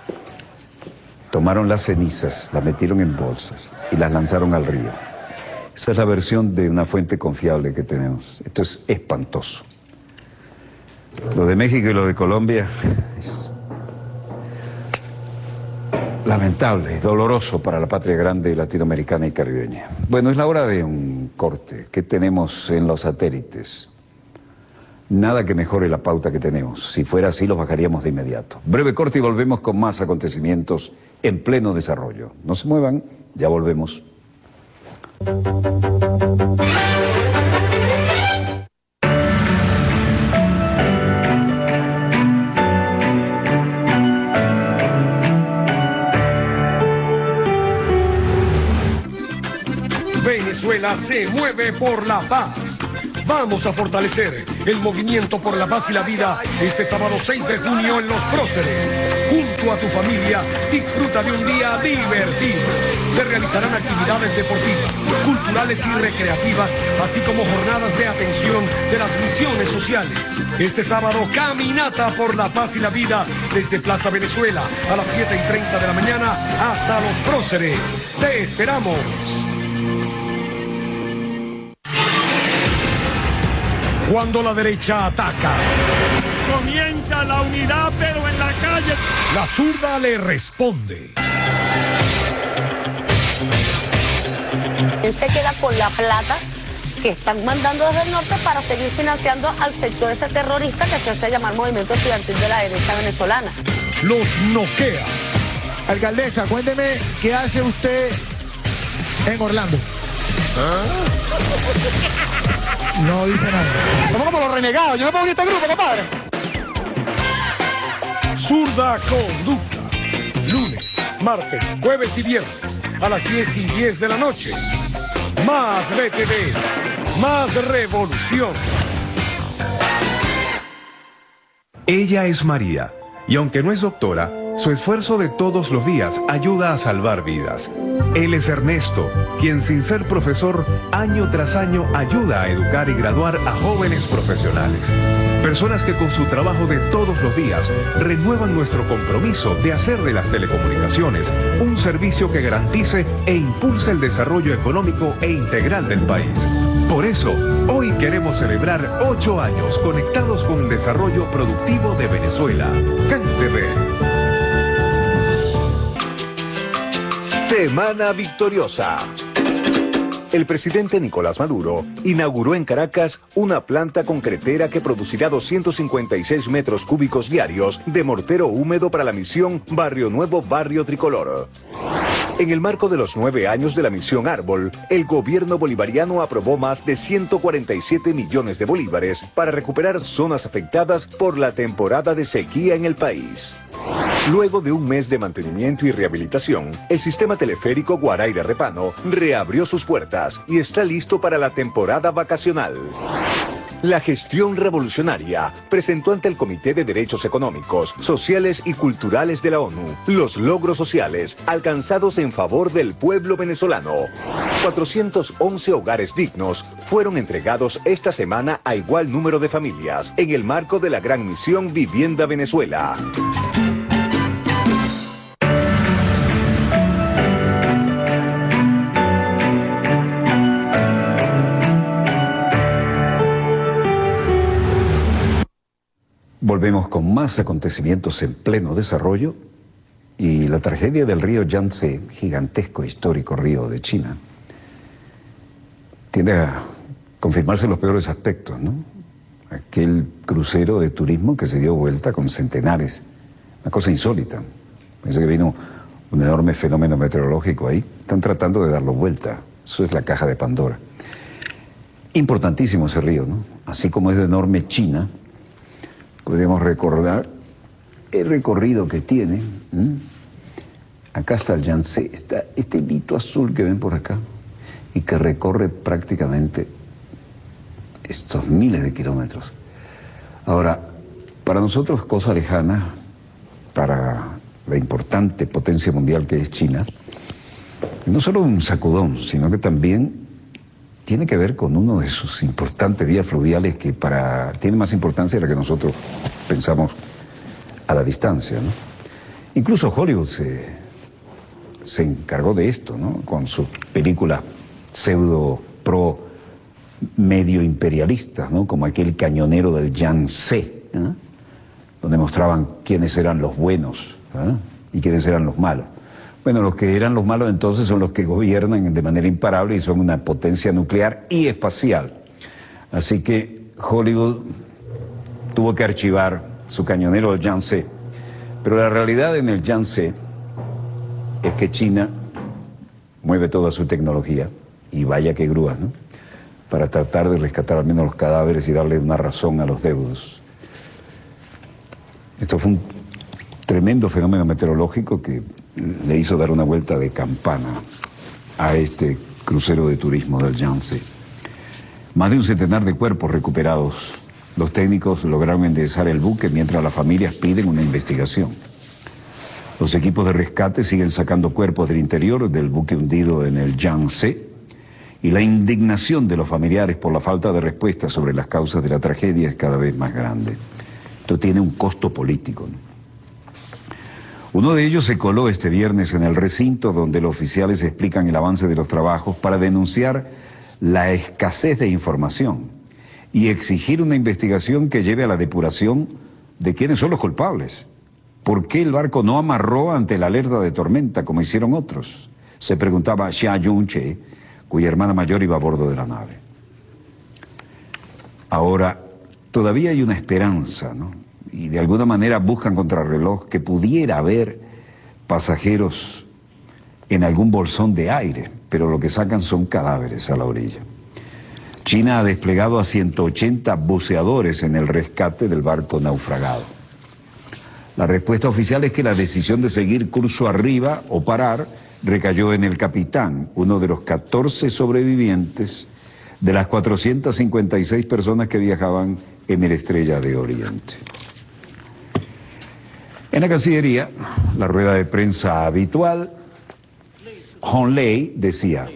Tomaron las cenizas, las metieron en bolsas y las lanzaron al río. Esa es la versión de una fuente confiable que tenemos. Esto es espantoso. Lo de México y lo de Colombia es lamentable y doloroso para la patria grande latinoamericana y caribeña. Bueno, es la hora de un corte. ¿Qué tenemos en los satélites? Nada que mejore la pauta que tenemos. Si fuera así, los bajaríamos de inmediato. Breve corte y volvemos con más acontecimientos en pleno desarrollo. No se muevan, ya volvemos.
Venezuela se mueve por la paz. Vamos a fortalecer el movimiento por la paz y la vida este sábado 6 de junio en Los Próceres. Junto a tu familia, disfruta de un día divertido. Se realizarán actividades deportivas, culturales y recreativas, así como jornadas de atención de las misiones sociales. Este sábado, caminata por la paz y la vida desde Plaza Venezuela a las 7:30 de la mañana hasta Los Próceres. ¡Te esperamos! Cuando la derecha ataca,
comienza la unidad, pero en la calle.
La zurda le responde.
Él se queda con la plata que están mandando desde el norte para seguir financiando al sector ese terrorista que se hace llamar Movimiento Estudiantil de la Derecha Venezolana.
Los noquea.
Alcaldesa, cuénteme qué hace usted en Orlando. No dice nada.
Somos como los renegados. Yo me pongo en este grupo, compadre.
Zurda Conducta. Lunes, martes, jueves y viernes a las 10:10 de la noche. Más BTV. Más revolución.
Ella es María, y aunque no es doctora, su esfuerzo de todos los días ayuda a salvar vidas. Él es Ernesto, quien sin ser profesor, año tras año ayuda a educar y graduar a jóvenes profesionales. Personas que con su trabajo de todos los días renuevan nuestro compromiso de hacer de las telecomunicaciones un servicio que garantice e impulse el desarrollo económico e integral del país. Por eso, hoy queremos celebrar 8 años conectados con el desarrollo productivo de Venezuela. CanTV.
Semana Victoriosa. El presidente Nicolás Maduro inauguró en Caracas una planta concretera que producirá 256 metros cúbicos diarios de mortero húmedo para la misión Barrio Nuevo Barrio Tricolor. En el marco de los 9 años de la misión Árbol, el gobierno bolivariano aprobó más de 147 millones de bolívares para recuperar zonas afectadas por la temporada de sequía en el país. Luego de un mes de mantenimiento y rehabilitación, el sistema teleférico Guaraira-Repano reabrió sus puertas y está listo para la temporada vacacional. La gestión revolucionaria presentó ante el Comité de Derechos Económicos, Sociales y Culturales de la ONU los logros sociales alcanzados en favor del pueblo venezolano. 411 hogares dignos fueron entregados esta semana a igual número de familias en el marco de la gran misión Vivienda Venezuela.
Volvemos con más acontecimientos en pleno desarrollo y la tragedia del río Yangtze, gigantesco histórico río de China, tiende a confirmarse los peores aspectos, ¿no? Aquel crucero de turismo que se dio vuelta con centenares, una cosa insólita. Pensé que vino un enorme fenómeno meteorológico ahí, están tratando de darlo vuelta, eso es la caja de Pandora. Importantísimo ese río, ¿no? Así como es de enorme China, podríamos recordar el recorrido que tiene. Acá está el Yangtze, está este hito azul que ven por acá y que recorre prácticamente estos miles de kilómetros. Ahora, para nosotros cosa lejana, para la importante potencia mundial que es China, no solo un sacudón, sino que también tiene que ver con uno de sus importantes vías fluviales que tiene más importancia de la que nosotros pensamos a la distancia, ¿no? Incluso Hollywood se encargó de esto, ¿no? Con sus películas pseudo pro medio imperialistas, ¿no? Como aquel Cañonero del Yangtze, ¿eh? Donde mostraban quiénes eran los buenos, ¿eh? Y quiénes eran los malos. Bueno, los que eran los malos entonces son los que gobiernan de manera imparable y son una potencia nuclear y espacial. Así que Hollywood tuvo que archivar su Cañonero del Yangtze. Pero la realidad en el Yangtze es que China mueve toda su tecnología, y vaya que grúas, ¿no?, para tratar de rescatar al menos los cadáveres y darle una razón a los deudos. Esto fue un tremendo fenómeno meteorológico que le hizo dar una vuelta de campana a este crucero de turismo del Yangtze. Más de un centenar de cuerpos recuperados. Los técnicos lograron enderezar el buque mientras las familias piden una investigación. Los equipos de rescate siguen sacando cuerpos del interior del buque hundido en el Yangtze, y la indignación de los familiares por la falta de respuesta sobre las causas de la tragedia es cada vez más grande. Esto tiene un costo político, ¿no? Uno de ellos se coló este viernes en el recinto donde los oficiales explican el avance de los trabajos para denunciar la escasez de información y exigir una investigación que lleve a la depuración de quiénes son los culpables. ¿Por qué el barco no amarró ante la alerta de tormenta como hicieron otros?, se preguntaba Xia Yunche, cuya hermana mayor iba a bordo de la nave. Ahora, todavía hay una esperanza, ¿no? Y de alguna manera buscan contrarreloj que pudiera haber pasajeros en algún bolsón de aire, pero lo que sacan son cadáveres a la orilla. China ha desplegado a 180 buceadores en el rescate del barco naufragado. La respuesta oficial es que la decisión de seguir curso arriba o parar recayó en el capitán, uno de los 14 sobrevivientes de las 456 personas que viajaban en el Estrella de Oriente. En la Cancillería, la rueda de prensa habitual, Hong Lei decía: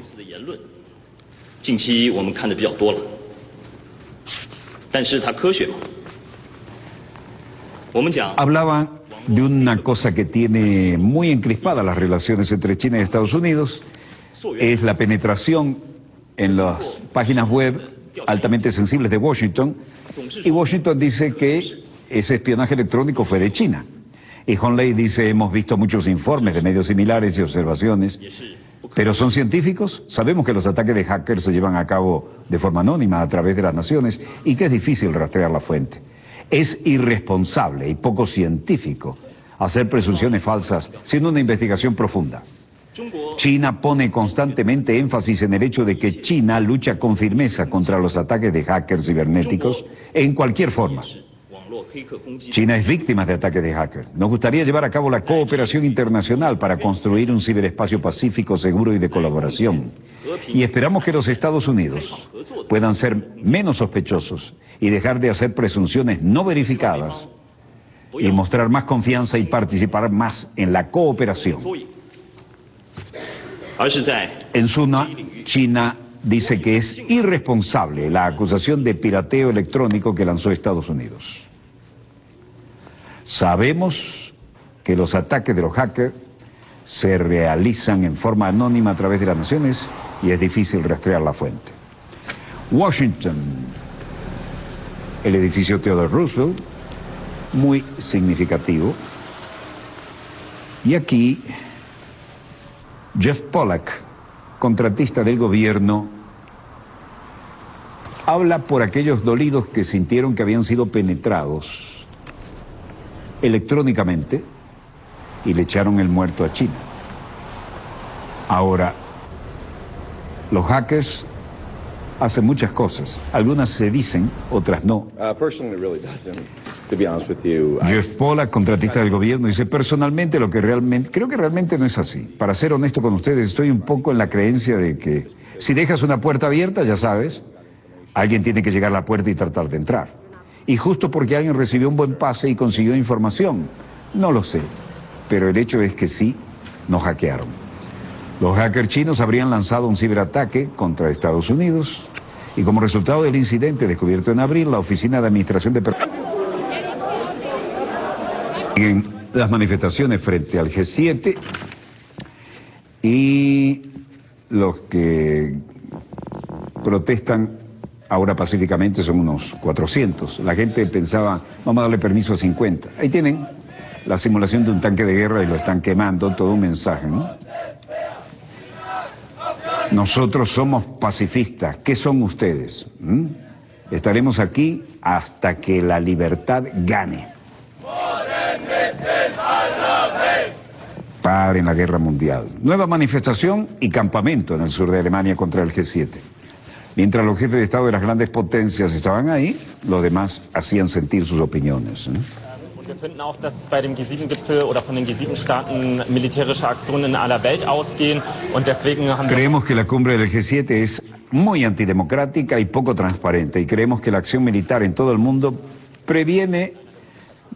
hablaban de una cosa que tiene muy encrispadas las relaciones entre China y Estados Unidos, es la penetración en las páginas web altamente sensibles de Washington, y Washington dice que ese espionaje electrónico fue de China. Y Hong Lei dice: hemos visto muchos informes de medios similares y observaciones, pero ¿son científicos? Sabemos que los ataques de hackers se llevan a cabo de forma anónima a través de las naciones y que es difícil rastrear la fuente. Es irresponsable y poco científico hacer presunciones falsas sin una investigación profunda. China pone constantemente énfasis en el hecho de que China lucha con firmeza contra los ataques de hackers cibernéticos en cualquier forma. China es víctima de ataques de hackers. Nos gustaría llevar a cabo la cooperación internacional para construir un ciberespacio pacífico, seguro y de colaboración. Y esperamos que los Estados Unidos puedan ser menos sospechosos y dejar de hacer presunciones no verificadas y mostrar más confianza y participar más en la cooperación. En suma, China dice que es irresponsable la acusación de pirateo electrónico que lanzó Estados Unidos. Sabemos que los ataques de los hackers se realizan en forma anónima a través de las naciones y es difícil rastrear la fuente. Washington, el edificio Theodore Roosevelt, muy significativo. Y aquí, Jeff Pollack, contratista del gobierno, habla por aquellos dolidos que sintieron que habían sido penetrados electrónicamente y le echaron el muerto a China. Ahora, los hackers hacen muchas cosas. Algunas se dicen, otras no. Jeff Pollack, contratista del gobierno, dice: personalmente creo que realmente no es así. Para ser honesto con ustedes, estoy un poco en la creencia de que si dejas una puerta abierta, ya sabes, alguien tiene que llegar a la puerta y tratar de entrar. Y justo porque alguien recibió un buen pase y consiguió información, no lo sé. Pero el hecho es que sí, nos hackearon. Los hackers chinos habrían lanzado un ciberataque contra Estados Unidos y como resultado del incidente descubierto en abril, la Oficina de Administración de en las manifestaciones frente al G7 y los que protestan ahora pacíficamente son unos 400. La gente pensaba, vamos a darle permiso a 50. Ahí tienen la simulación de un tanque de guerra y lo están quemando, todo un mensaje, ¿no? Nosotros somos pacifistas. ¿Qué son ustedes? Estaremos aquí hasta que la libertad gane. Paren la guerra mundial. Nueva manifestación y campamento en el sur de Alemania contra el G7. Mientras los jefes de Estado de las grandes potencias estaban ahí, los demás hacían sentir sus opiniones.
Wir finden auch, dass bei dem G7-Gipfel oder von den G7-Staaten militärische Aktionen in aller Welt ausgehen und deswegen haben
Creemos que la cumbre del G7 es muy antidemocrática y poco transparente y creemos que la acción militar en todo el mundo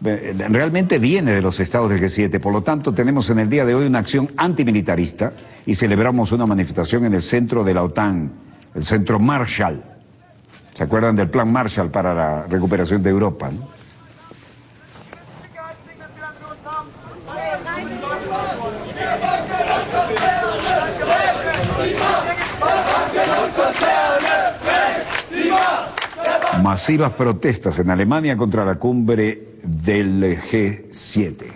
realmente viene de los estados del G7. Por lo tanto, tenemos en el día de hoy una acción antimilitarista y celebramos una manifestación en el centro de la OTAN, el centro Marshall. ¿Se acuerdan del plan Marshall para la recuperación de Europa, ¿no? Masivas protestas en Alemania contra la cumbre del G7.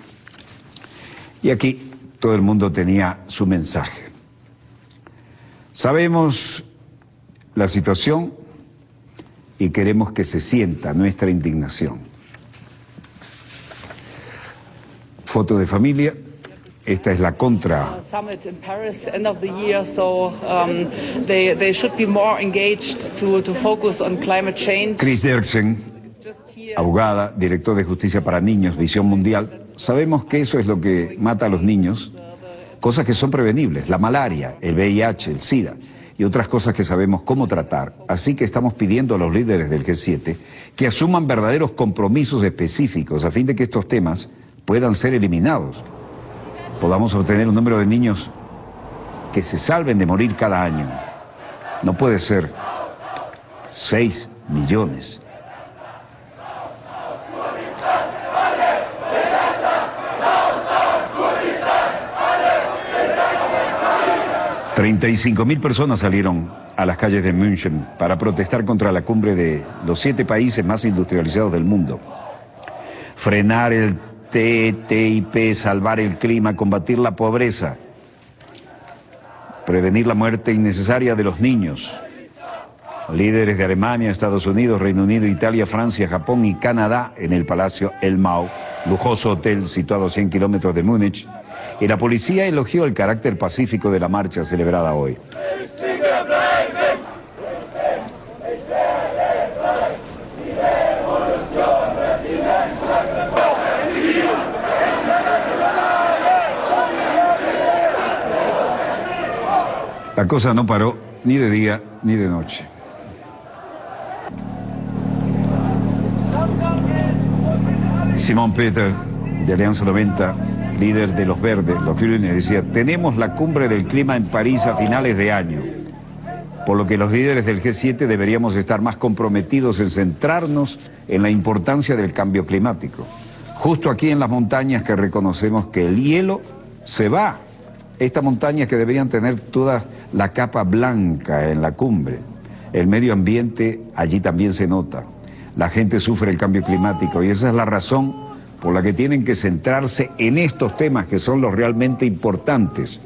Y aquí todo el mundo tenía su mensaje. Sabemos la situación y queremos que se sienta nuestra indignación. Foto de familia. Esta es la contra.
Summit in Paris, end of the year, so they should be more engaged to focus on climate change.
Chris Derksen, abogada, director de Justicia para Niños, Visión Mundial. Sabemos que eso es lo que mata a los niños, cosas que son prevenibles, la malaria, el VIH, el SIDA y otras cosas que sabemos cómo tratar. Así que estamos pidiendo a los líderes del G7 que asuman verdaderos compromisos específicos a fin de que estos temas puedan ser eliminados. Podamos obtener un número de niños que se salven de morir cada año. No puede ser 6 millones. $35.000 personas salieron a las calles de München para protestar contra la cumbre de los 7 países más industrializados del mundo. Frenar el TTIP, salvar el clima, combatir la pobreza, prevenir la muerte innecesaria de los niños. Líderes de Alemania, Estados Unidos, Reino Unido, Italia, Francia, Japón y Canadá en el Palacio El Mau, lujoso hotel situado a 100 kilómetros de Múnich, y la policía elogió el carácter pacífico de la marcha celebrada hoy. La cosa no paró ni de día ni de noche. Simón Peter, de Alianza 90, líder de los Verdes, los Grünes, decía: tenemos la cumbre del clima en París a finales de año, por lo que los líderes del G7 deberíamos estar más comprometidos en centrarnos en la importancia del cambio climático. Justo aquí en las montañas que reconocemos que el hielo se va. Estas montañas que deberían tener toda la capa blanca en la cumbre. El medio ambiente allí también se nota. La gente sufre el cambio climático y esa es la razón por la que tienen que centrarse en estos temas que son los realmente importantes.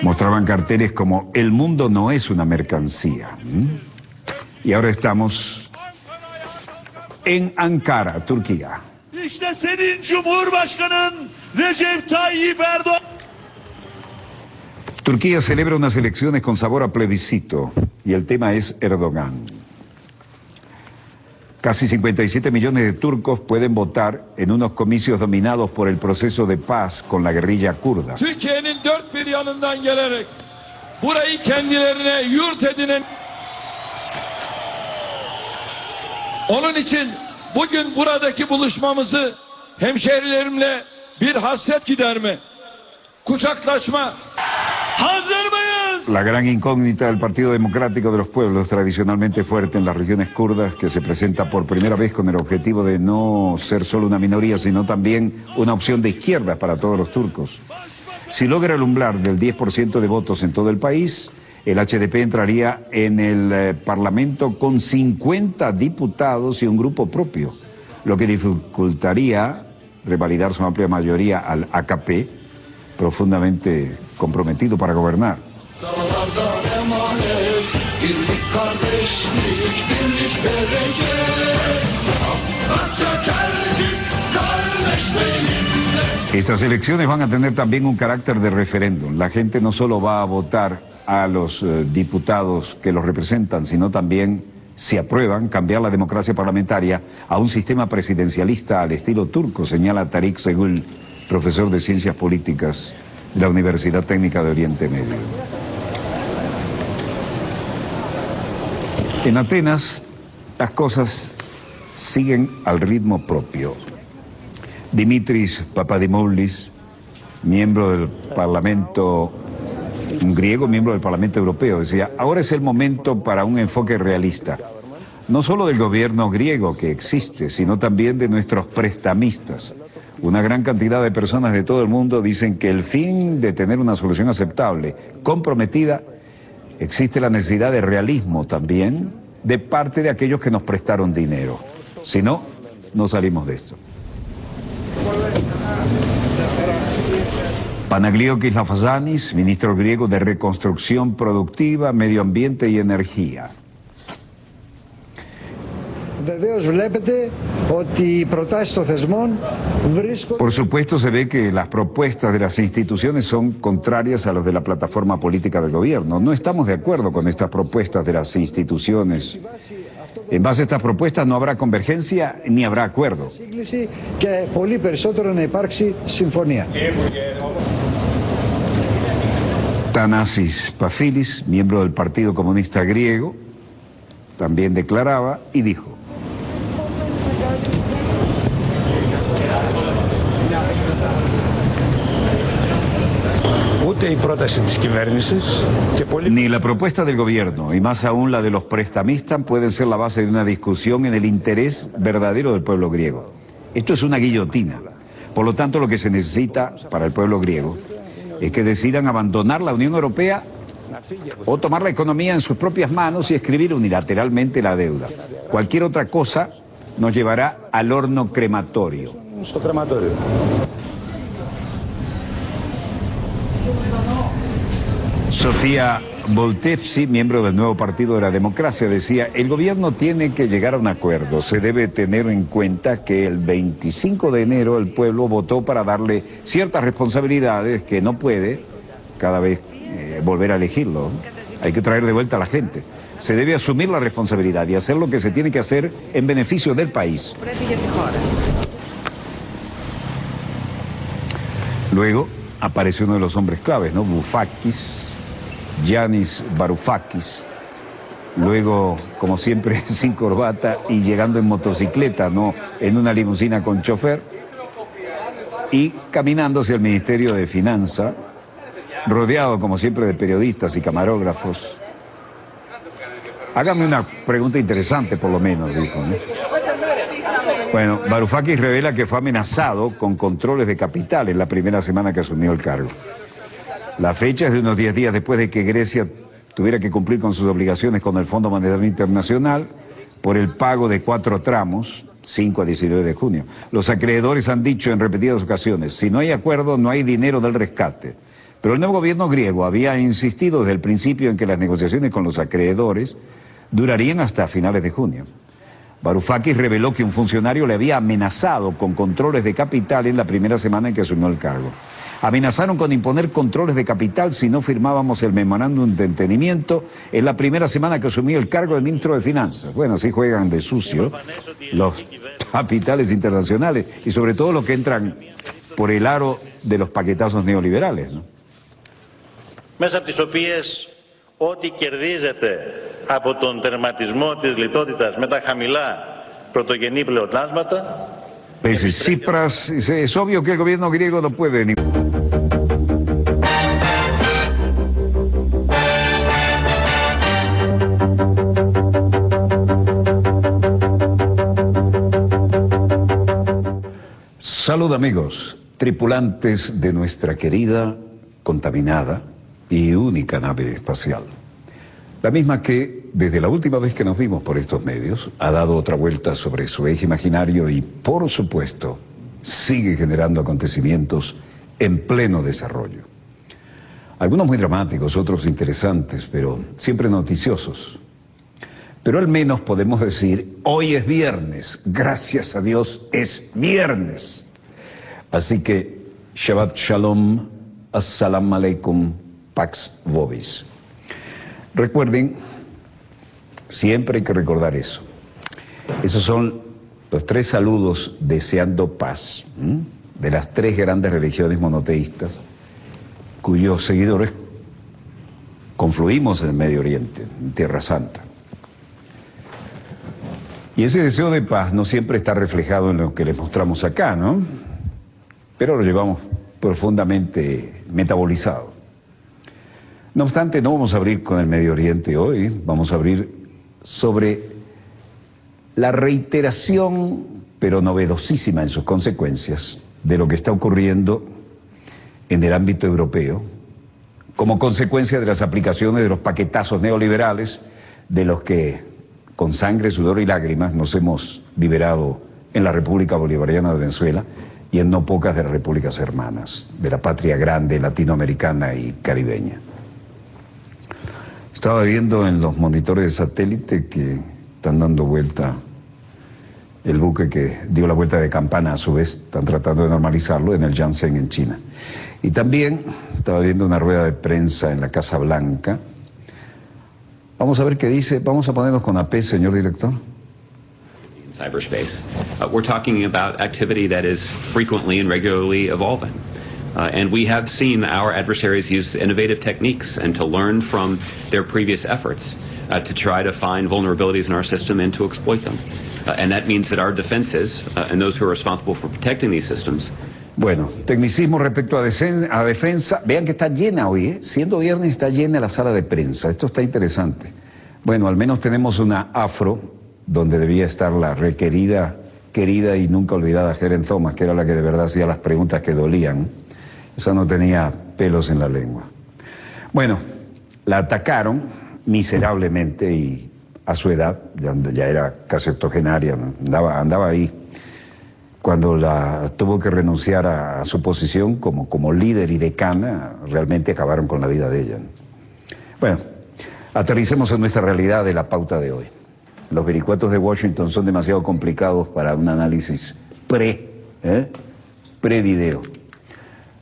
Mostraban carteles como "el mundo no es una mercancía". Y ahora estamos en Ankara, Turquía.
İşte senin Cumhurbaşkanın Recep Tayyip Erdoğan.
Turquía celebra unas elecciones con sabor a plebiscito y el tema es Erdogan. Casi 57 millones de turcos pueden votar en unos comicios dominados por el proceso de paz con la guerrilla kurda.
Türkiye'nin dört bir yanından gelerek burayı kendilerine yurt edinen. Onun için bugün buradaki buluşmamızı hemşehrilerimle bir hasret giderme, kucaklaşma. ¿Hazır mıyız?
La gran incógnita del Partido Democrático de los Pueblos, tradicionalmente fuerte en las regiones kurdas, que se presenta por primera vez con el objetivo de no ser solo una minoría, sino también una opción de izquierda para todos los turcos. Si logra el umbral del 10% de votos en todo el país, el HDP entraría en el Parlamento con 50 diputados y un grupo propio, lo que dificultaría revalidar su amplia mayoría al AKP, profundamente comprometido para gobernar. Estas elecciones van a tener también un carácter de referéndum. La gente no solo va a votar a los diputados que los representan, sino también, si aprueban, cambiar la democracia parlamentaria a un sistema presidencialista al estilo turco, señala Tariq Segül, profesor de Ciencias Políticas de la Universidad Técnica de Oriente Medio. En Atenas, las cosas siguen al ritmo propio. Dimitris Papadimoulis, miembro del Parlamento, un griego miembro del Parlamento Europeo, decía: ahora es el momento para un enfoque realista, no solo del gobierno griego que existe, sino también de nuestros prestamistas. Una gran cantidad de personas de todo el mundo dicen que el fin de tener una solución aceptable, comprometida, existe la necesidad de realismo también de parte de aquellos que nos prestaron dinero. Si no, no salimos de esto. Panagliokis Lafazanis, ministro griego de Reconstrucción Productiva, Medio Ambiente y Energía. Por supuesto, se ve que las propuestas de las instituciones son contrarias a los de la plataforma política del gobierno. No estamos de acuerdo con estas propuestas de las instituciones. En base a estas propuestas no habrá convergencia ni habrá acuerdo. Thanasis Pafilis, miembro del Partido Comunista Griego, también declaraba y dijo: ni la propuesta del gobierno, y más aún la de los prestamistas, pueden ser la base de una discusión en el interés verdadero del pueblo griego. Esto es una guillotina. Por lo tanto, lo que se necesita para el pueblo griego es que decidan abandonar la Unión Europea o tomar la economía en sus propias manos y escribir unilateralmente la deuda. Cualquier otra cosa nos llevará al horno crematorio. Sofía Boltevsi, miembro del nuevo Partido de la Democracia, decía: el gobierno tiene que llegar a un acuerdo. Se debe tener en cuenta que el 25 de enero el pueblo votó para darle ciertas responsabilidades que no puede cada vez volver a elegirlo. Hay que traer de vuelta a la gente. Se debe asumir la responsabilidad y hacer lo que se tiene que hacer en beneficio del país. Luego apareció uno de los hombres claves, ¿no? Varoufakis, Yanis Varoufakis. Luego, como siempre, sin corbata y llegando en motocicleta, no en una limusina con chofer, y caminando hacia el Ministerio de Finanzas, rodeado, como siempre, de periodistas y camarógrafos. Hágame una pregunta interesante, por lo menos, dijo, ¿no? Bueno, Varoufakis revela que fue amenazado con controles de capital en la primera semana que asumió el cargo. La fecha es de unos 10 días después de que Grecia tuviera que cumplir con sus obligaciones con el Fondo Monetario Internacional por el pago de 4 tramos, 5 a 19 de junio. Los acreedores han dicho en repetidas ocasiones, si no hay acuerdo, no hay dinero del rescate. Pero el nuevo gobierno griego había insistido desde el principio en que las negociaciones con los acreedores durarían hasta finales de junio. Varoufakis reveló que un funcionario le había amenazado con controles de capital en la primera semana en que asumió el cargo. Amenazaron con imponer controles de capital si no firmábamos el memorándum de entendimiento en la primera semana que asumí el cargo de ministro de Finanzas. Bueno, así juegan de sucio los capitales internacionales y sobre todo los que entran por el aro de los paquetazos neoliberales, ¿no?
Μέσα από τις οποίες ό,τι κερδίζεται από τον τερματισμό της λιτότητας με τα χαμηλά πρωτογενή πλεονάσματα.
Tsipras, es obvio que el gobierno griego no puede ni... Salud, amigos, tripulantes de nuestra querida, contaminada y única nave espacial. La misma que, desde la última vez que nos vimos por estos medios, ha dado otra vuelta sobre su eje imaginario y, por supuesto, sigue generando acontecimientos en pleno desarrollo. Algunos muy dramáticos, otros interesantes, pero siempre noticiosos. Pero al menos podemos decir, hoy es viernes, gracias a Dios es viernes. Así que, Shabbat Shalom, Assalamu Alaikum, Pax Vobis. Recuerden, siempre hay que recordar eso. Esos son los 3 saludos deseando paz, de las 3 grandes religiones monoteístas, cuyos seguidores confluimos en el Medio Oriente, en Tierra Santa. Y ese deseo de paz no siempre está reflejado en lo que les mostramos acá, ¿no? Pero lo llevamos profundamente metabolizado. No obstante, no vamos a abrir con el Medio Oriente hoy, vamos a abrir sobre la reiteración, pero novedosísima en sus consecuencias, de lo que está ocurriendo en el ámbito europeo, como consecuencia de las aplicaciones de los paquetazos neoliberales, de los que con sangre, sudor y lágrimas nos hemos liberado en la República Bolivariana de Venezuela y en no pocas de las repúblicas hermanas, de la patria grande latinoamericana y caribeña. Estaba viendo en los monitores de satélite que están dando vuelta el buque que dio la vuelta de campana, a su vez están tratando de normalizarlo en el Yangtze en China. Y también estaba viendo una rueda de prensa en la Casa Blanca. Vamos a ver qué dice, vamos a ponernos con AP, señor director.
Cyberspace. We're talking about activity that is frequently and regularly evolving. And we have seen our adversaries use innovative techniques and to learn from their previous efforts to try to find vulnerabilities in our system and to exploit them. And that means that our defenses and those who are responsible for protecting these systems.
Bueno, tecnicismo respecto a defensa. Vean que está llena hoy, ¿eh? Siendo viernes está llena la sala de prensa. Esto está interesante. Bueno, al menos tenemos una afro donde debía estar la requerida, querida y nunca olvidada Helen Thomas, que era la que de verdad hacía las preguntas que dolían. Esa no tenía pelos en la lengua. Bueno, la atacaron miserablemente y a su edad, ya era casi octogenaria, andaba ahí, cuando tuvo que renunciar a su posición como líder y decana, realmente acabaron con la vida de ella. Bueno, aterricemos en nuestra realidad de la pauta de hoy. Los vericuetos de Washington son demasiado complicados para un análisis pre-video.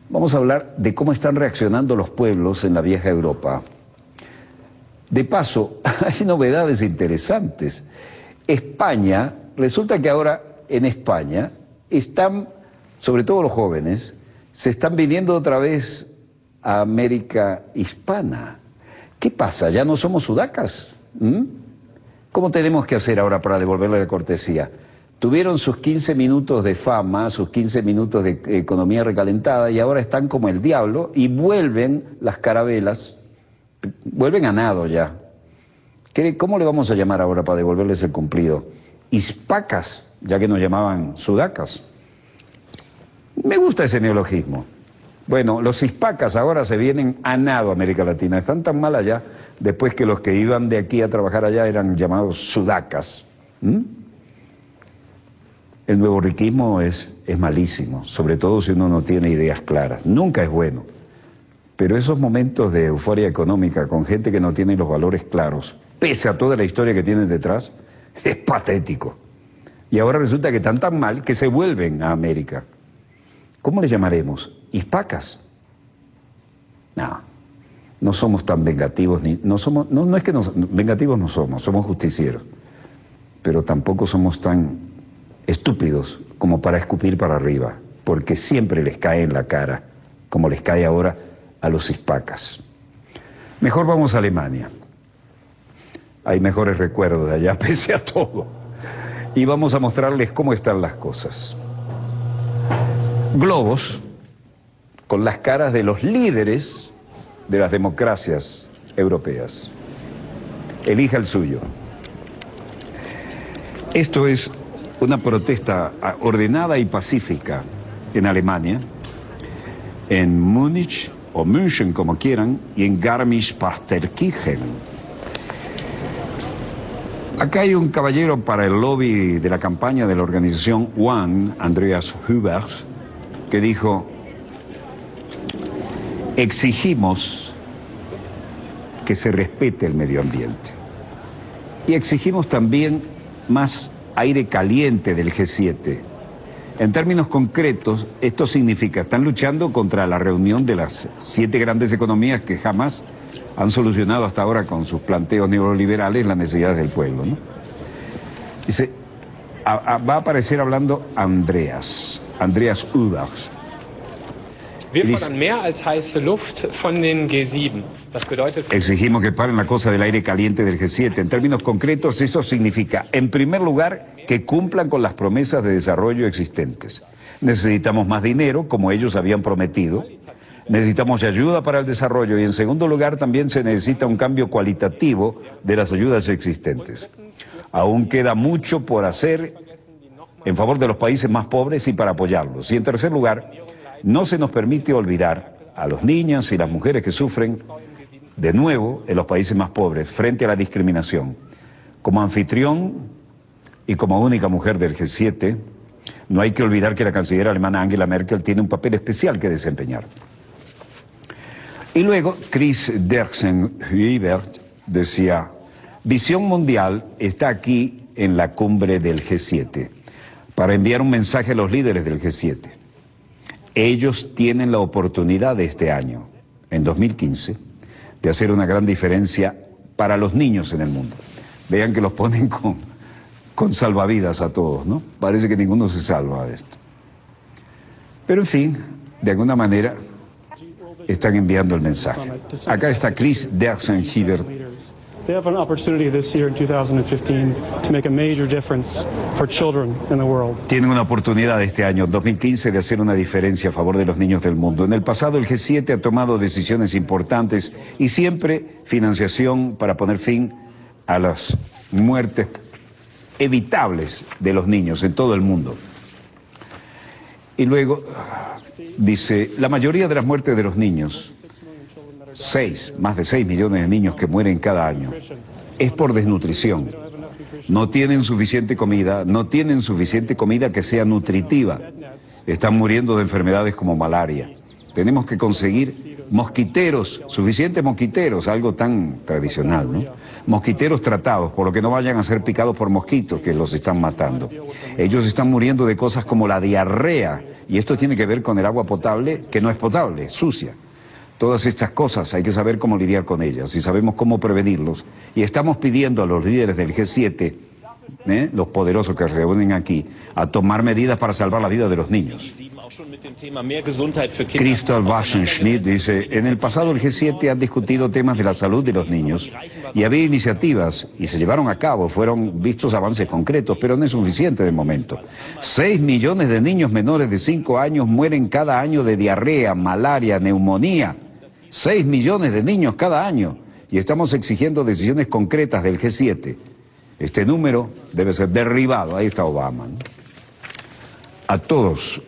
Vamos a hablar de cómo están reaccionando los pueblos en la vieja Europa. De paso, hay novedades interesantes. España, resulta que ahora en España están, sobre todo los jóvenes, se están viniendo otra vez a América hispana. ¿Qué pasa? ¿Ya no somos sudacas? ¿Cómo tenemos que hacer ahora para devolverle la cortesía? Tuvieron sus 15 minutos de fama, sus 15 minutos de economía recalentada y ahora están como el diablo y vuelven las carabelas, vuelven a nado ya. ¿Cómo le vamos a llamar ahora para devolverles el cumplido? Hispacas, ya que nos llamaban sudacas. Me gusta ese neologismo. Bueno, los hispacas ahora se vienen a nado a América Latina. Están tan mal allá, después que los que iban de aquí a trabajar allá eran llamados sudacas. El nuevo riquismo es malísimo, sobre todo si uno no tiene ideas claras. Nunca es bueno. Pero esos momentos de euforia económica con gente que no tiene los valores claros, pese a toda la historia que tienen detrás, es patético. Y ahora resulta que están tan mal que se vuelven a América. ¿Cómo le llamaremos? ¿Hispacas? No somos tan vengativos, no es que vengativos no somos justicieros, pero tampoco somos tan estúpidos como para escupir para arriba, porque siempre les cae en la cara, como les cae ahora a los hispacas. Mejor vamos a Alemania. Hay mejores recuerdos de allá, pese a todo. Y vamos a mostrarles cómo están las cosas. Globos con las caras de los líderes de las democracias europeas. Elija el suyo. Esto es una protesta ordenada y pacífica en Alemania, en Múnich o München como quieran, y en Garmisch-Partenkirchen. Acá hay un caballero para el lobby de la campaña de la organización One, Andreas Hubert, que dijo: exigimos que se respete el medio ambiente y exigimos también más aire caliente del G7. En términos concretos, esto significa, están luchando contra la reunión de las 7 grandes economías que jamás han solucionado hasta ahora con sus planteos neoliberales las necesidades del pueblo, ¿no? Dice, va a aparecer hablando Andreas Hubert.
Wir fordern mehr als heiße Luft von den G7. Das bedeutet...
Exigimos que paren la cosa del aire caliente del G7. En términos concretos, eso significa, en primer lugar, que cumplan con las promesas de desarrollo existentes. Necesitamos más dinero, como ellos habían prometido. Necesitamos ayuda para el desarrollo y, en segundo lugar, también se necesita un cambio cualitativo de las ayudas existentes. Aún queda mucho por hacer en favor de los países más pobres y para apoyarlos. Y, en tercer lugar, no se nos permite olvidar a los niños y las mujeres que sufren de nuevo en los países más pobres frente a la discriminación. Como anfitrión y como única mujer del G7, no hay que olvidar que la canciller alemana Angela Merkel tiene un papel especial que desempeñar. Y luego Chris Derksen-Hubert decía: Visión Mundial está aquí en la cumbre del G7 para enviar un mensaje a los líderes del G7. Ellos tienen la oportunidad de este año, en 2015, de hacer una gran diferencia para los niños en el mundo. Vean que los ponen con salvavidas a todos, ¿no? Parece que ninguno se salva de esto. Pero en fin, de alguna manera están enviando el mensaje. Acá está Chris Derksen-Hubert.
They have an opportunity this year in 2015 to make a major difference for children in the world.
Tienen una oportunidad este año, 2015, de hacer una diferencia a favor de los niños del mundo. En el pasado el G7 ha tomado decisiones importantes y siempre financiación para poner fin a las muertes evitables de los niños en todo el mundo. Y luego dice, la mayoría de las muertes de los niños, más de 6 millones de niños que mueren cada año, es por desnutrición. No tienen suficiente comida, no tienen suficiente comida que sea nutritiva. Están muriendo de enfermedades como malaria. Tenemos que conseguir mosquiteros, suficientes mosquiteros, algo tan tradicional, ¿no? Mosquiteros tratados, por lo que no vayan a ser picados por mosquitos que los están matando. Ellos están muriendo de cosas como la diarrea, y esto tiene que ver con el agua potable, que no es potable, es sucia. Todas estas cosas hay que saber cómo lidiar con ellas y sabemos cómo prevenirlos. Y estamos pidiendo a los líderes del G7, los poderosos que se reúnen aquí, a tomar medidas para salvar la vida de los niños. Crystal Waschenschmidt dice, en el pasado el G7 ha discutido temas de la salud de los niños y había iniciativas y se llevaron a cabo, fueron vistos avances concretos, pero no es suficiente de momento. 6 millones de niños menores de 5 años mueren cada año de diarrea, malaria, neumonía. 6 millones de niños cada año y estamos exigiendo decisiones concretas del G7. Este número debe ser derribado, ahí está Obama, ¿no? A todos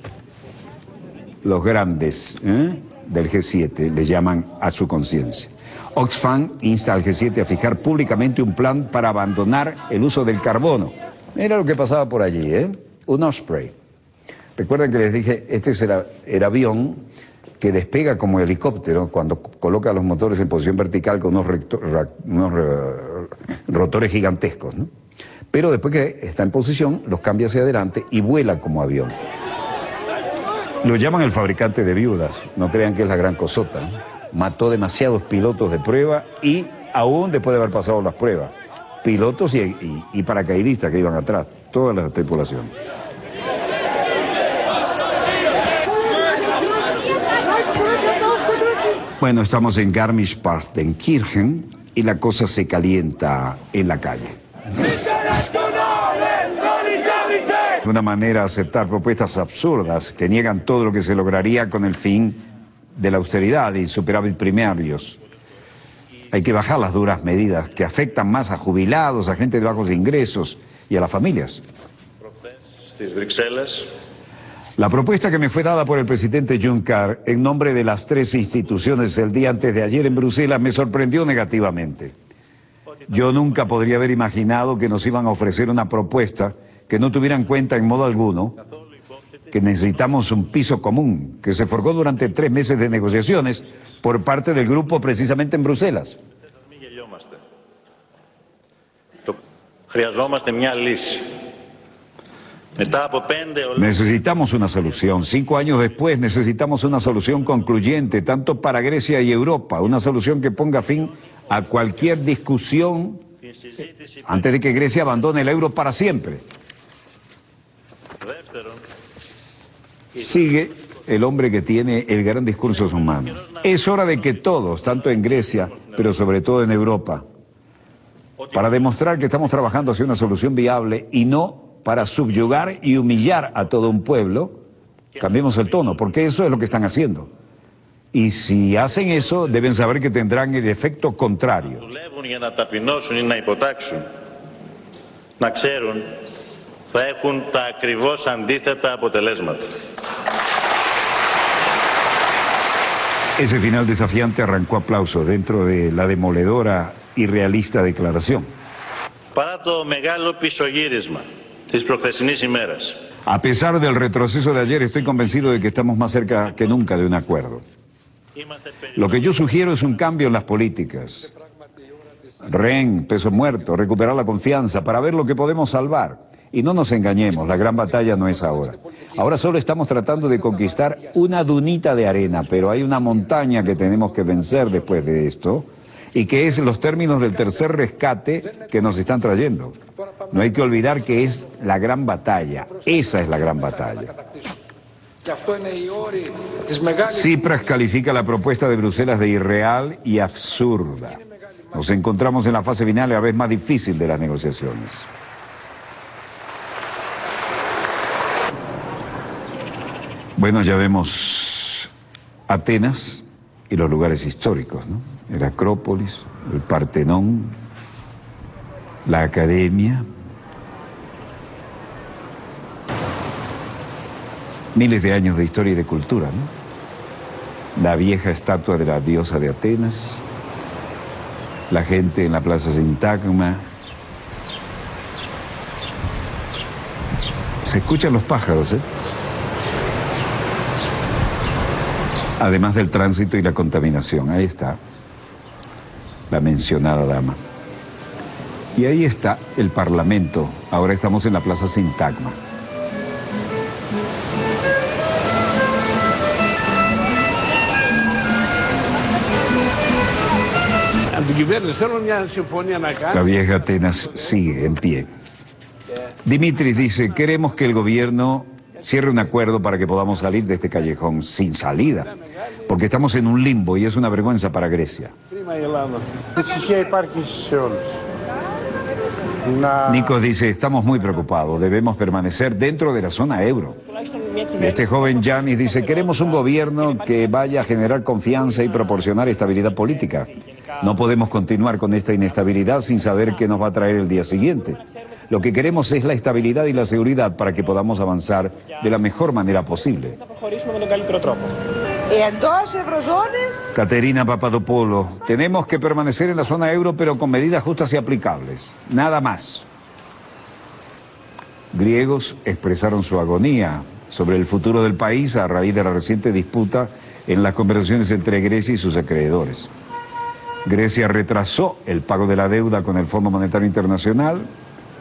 los grandes del G7 le llaman a su conciencia. Oxfam insta al G7 a fijar públicamente un plan para abandonar el uso del carbono. Mira lo que pasaba por allí, un Osprey. Recuerden que les dije, este es el avión que despega como helicóptero cuando coloca los motores en posición vertical con unos rotores gigantescos, ¿no? Pero después que está en posición, los cambia hacia adelante y vuela como avión. Lo llaman el fabricante de viudas, no crean que es la gran cosota, ¿no? Mató demasiados pilotos de prueba y aún después de haber pasado las pruebas, pilotos y paracaidistas que iban atrás, toda la tripulación. Bueno, estamos en Garmisch-Partenkirchen y la cosa se calienta en la calle. De una manera aceptar propuestas absurdas que niegan todo lo que se lograría con el fin de la austeridad y superávit primarios. Hay que bajar las duras medidas que afectan más a jubilados, a gente de bajos ingresos y a las familias. La propuesta que me fue dada por el presidente Juncker en nombre de las 3 instituciones el día antes de ayer en Bruselas me sorprendió negativamente. Yo nunca podría haber imaginado que nos iban a ofrecer una propuesta que no tuviera en cuenta en modo alguno que necesitamos un piso común, que se forjó durante 3 meses de negociaciones por parte del grupo precisamente en Bruselas. Necesitamos una solución. 5 años después necesitamos una solución concluyente, tanto para Grecia y Europa, una solución que ponga fin a cualquier discusión antes de que Grecia abandone el euro para siempre. Sigue el hombre que tiene el gran discurso humano. Es hora de que todos, tanto en Grecia, pero sobre todo en Europa, para demostrar que estamos trabajando hacia una solución viable y no para subyugar y humillar a todo un pueblo, cambiemos el tono, porque eso es lo que están haciendo. Y si hacen eso, deben saber que tendrán el efecto contrario. Ese final desafiante arrancó aplausos dentro de la demoledora y realista declaración. A pesar del retroceso de ayer, estoy convencido de que estamos más cerca que nunca de un acuerdo. Lo que yo sugiero es un cambio en las políticas. Rehn, peso muerto, recuperar la confianza para ver lo que podemos salvar. Y no nos engañemos, la gran batalla no es ahora. Ahora solo estamos tratando de conquistar una dunita de arena, pero hay una montaña que tenemos que vencer después de esto, y que es los términos del tercer rescate que nos están trayendo. No hay que olvidar que es la gran batalla, esa es la gran batalla. Tsipras califica la propuesta de Bruselas de irreal y absurda. Nos encontramos en la fase final y a la vez más difícil de las negociaciones. Bueno, ya vemos Atenas y los lugares históricos, ¿no? El Acrópolis, el Partenón, la Academia. Miles de años de historia y de cultura, ¿no? La vieja estatua de la diosa de Atenas, la gente en la plaza Sintagma. Se escuchan los pájaros, ¿eh? Además del tránsito y la contaminación. Ahí está la mencionada dama. Y ahí está el Parlamento. Ahora estamos en la plaza Sintagma. La vieja Atenas sigue en pie. Dimitris dice, queremos que el gobierno cierre un acuerdo para que podamos salir de este callejón sin salida, porque estamos en un limbo y es una vergüenza para Grecia. Nikos dice, estamos muy preocupados, debemos permanecer dentro de la zona euro. Este joven Yanis dice, queremos un gobierno que vaya a generar confianza y proporcionar estabilidad política. No podemos continuar con esta inestabilidad sin saber qué nos va a traer el día siguiente. Lo que queremos es la estabilidad y la seguridad para que podamos avanzar de la mejor manera posible. Caterina Papadopoulou, tenemos que permanecer en la zona euro pero con medidas justas y aplicables. Nada más. Griegos expresaron su agonía sobre el futuro del país a raíz de la reciente disputa en las conversaciones entre Grecia y sus acreedores. Grecia retrasó el pago de la deuda con el Fondo Monetario Internacional.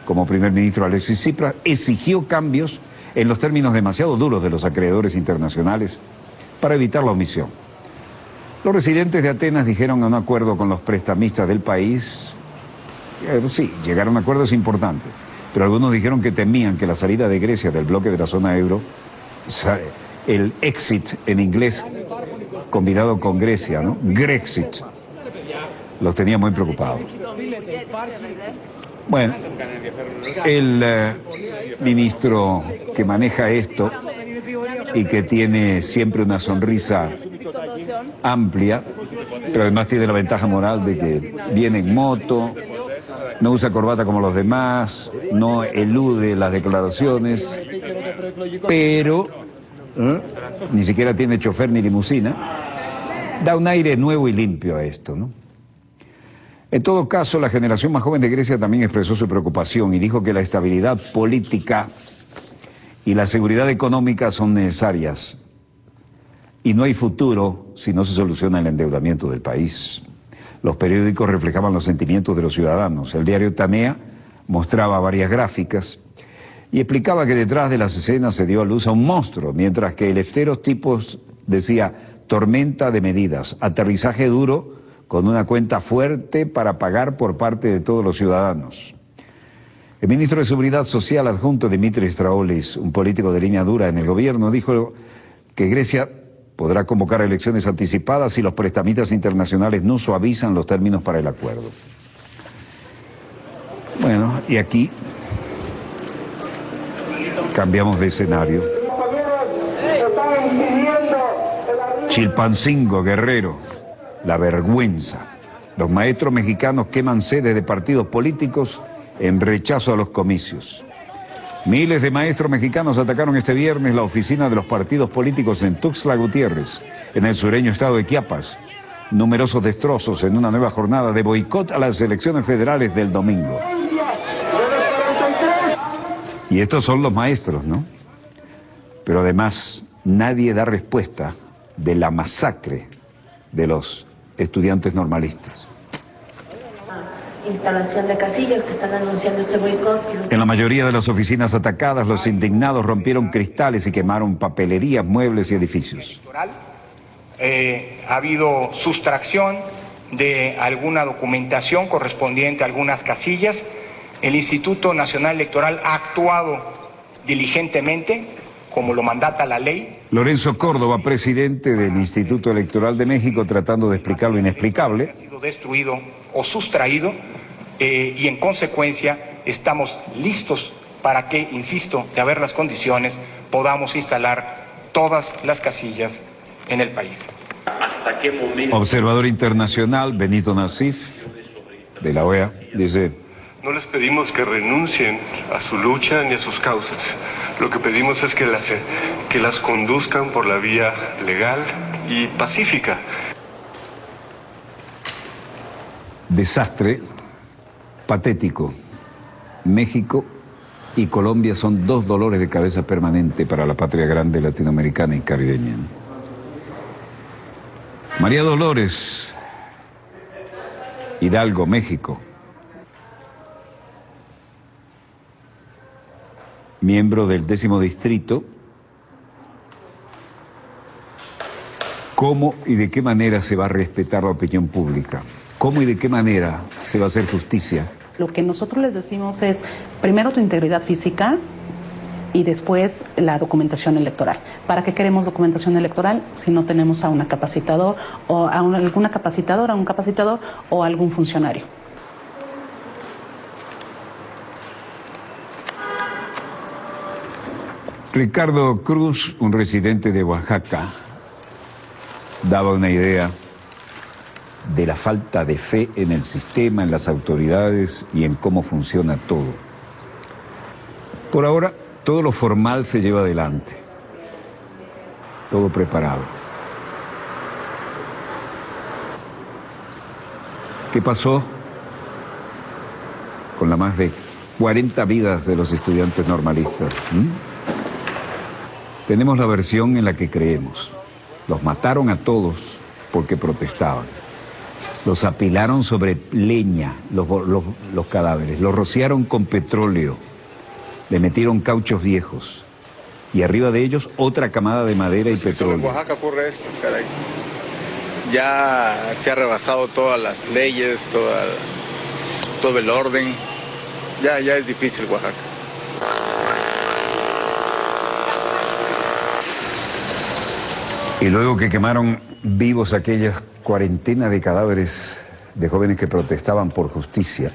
Como primer ministro Alexis Tsipras exigió cambios en los términos demasiado duros de los acreedores internacionales para evitar la omisión. Los residentes de Atenas dijeron a un acuerdo con los prestamistas del país. Sí, llegar a un acuerdo es importante, pero algunos dijeron que temían que la salida de Grecia del bloque de la zona euro, el exit en inglés combinado con Grecia, ¿no? Grexit, los tenía muy preocupados. Bueno, el ministro que maneja esto y que tiene siempre una sonrisa amplia, pero además tiene la ventaja moral de que viene en moto, no usa corbata como los demás, no elude las declaraciones, pero ni siquiera tiene chofer ni limusina, da un aire nuevo y limpio a esto, ¿no? En todo caso, la generación más joven de Grecia también expresó su preocupación y dijo que la estabilidad política y la seguridad económica son necesarias y no hay futuro si no se soluciona el endeudamiento del país. Los periódicos reflejaban los sentimientos de los ciudadanos. El diario Tanea mostraba varias gráficas y explicaba que detrás de las escenas se dio a luz a un monstruo, mientras que el Efteros Tipos decía tormenta de medidas, aterrizaje duro con una cuenta fuerte para pagar por parte de todos los ciudadanos. El ministro de Seguridad Social adjunto Dimitris Straoulis, un político de línea dura en el gobierno, dijo que Grecia podrá convocar elecciones anticipadas si los prestamistas internacionales no suavizan los términos para el acuerdo. Bueno, y aquí cambiamos de escenario. Chilpancingo, Guerrero, la vergüenza. Los maestros mexicanos queman sedes de partidos políticos en rechazo a los comicios. Miles de maestros mexicanos atacaron este viernes la oficina de los partidos políticos en Tuxtla Gutiérrez, en el sureño estado de Chiapas. Numerosos destrozos en una nueva jornada de boicot a las elecciones federales del domingo. Y estos son los maestros, ¿no? Pero además nadie da respuesta de la masacre de los estudiantes normalistas.
Instalación de casillas que están anunciando este boicot.
En la mayoría de las oficinas atacadas, los indignados rompieron cristales y quemaron papelerías, muebles y edificios.
Ha habido sustracción de alguna documentación correspondiente a algunas casillas. El Instituto Nacional Electoral ha actuado diligentemente, como lo mandata la ley.
Lorenzo Córdoba, presidente del Instituto Electoral de México, tratando de explicar lo inexplicable.
Ha sido destruido o sustraído y en consecuencia estamos listos para que, insisto, de haber las condiciones, podamos instalar todas las casillas en el país.
¿Hasta qué momento?
Observador internacional Benito Nassif, de la OEA, dice:
no les pedimos que renuncien a su lucha ni a sus causas. Lo que pedimos es que las conduzcan por la vía legal y pacífica.
Desastre patético. México y Colombia son dos dolores de cabeza permanente para la patria grande latinoamericana y caribeña. María Dolores, Hidalgo, México. Miembro del 10º distrito. ¿Cómo y de qué manera se va a respetar la opinión pública? ¿Cómo y de qué manera se va a hacer justicia?
Lo que nosotros les decimos es, primero, tu integridad física,
y después la documentación electoral. ¿Para qué queremos documentación electoral si no tenemos a una capacitadora o a alguna capacitadora, un capacitador o algún funcionario?
Ricardo Cruz, un residente de Oaxaca, daba una idea de la falta de fe en el sistema, en las autoridades y en cómo funciona todo. Por ahora, todo lo formal se lleva adelante, todo preparado. ¿Qué pasó con las más de 40 vidas de los estudiantes normalistas? Tenemos la versión en la que creemos. Los mataron a todos porque protestaban. Los apilaron sobre leña, los cadáveres. Los rociaron con petróleo. Le metieron cauchos viejos. Y arriba de ellos otra camada de madera y petróleo.
En Oaxaca ocurre esto, caray. Ya se ha rebasado todas las leyes, todo el orden. Ya es difícil Oaxaca.
Y luego que quemaron vivos aquellas cuarentena de cadáveres de jóvenes que protestaban por justicia,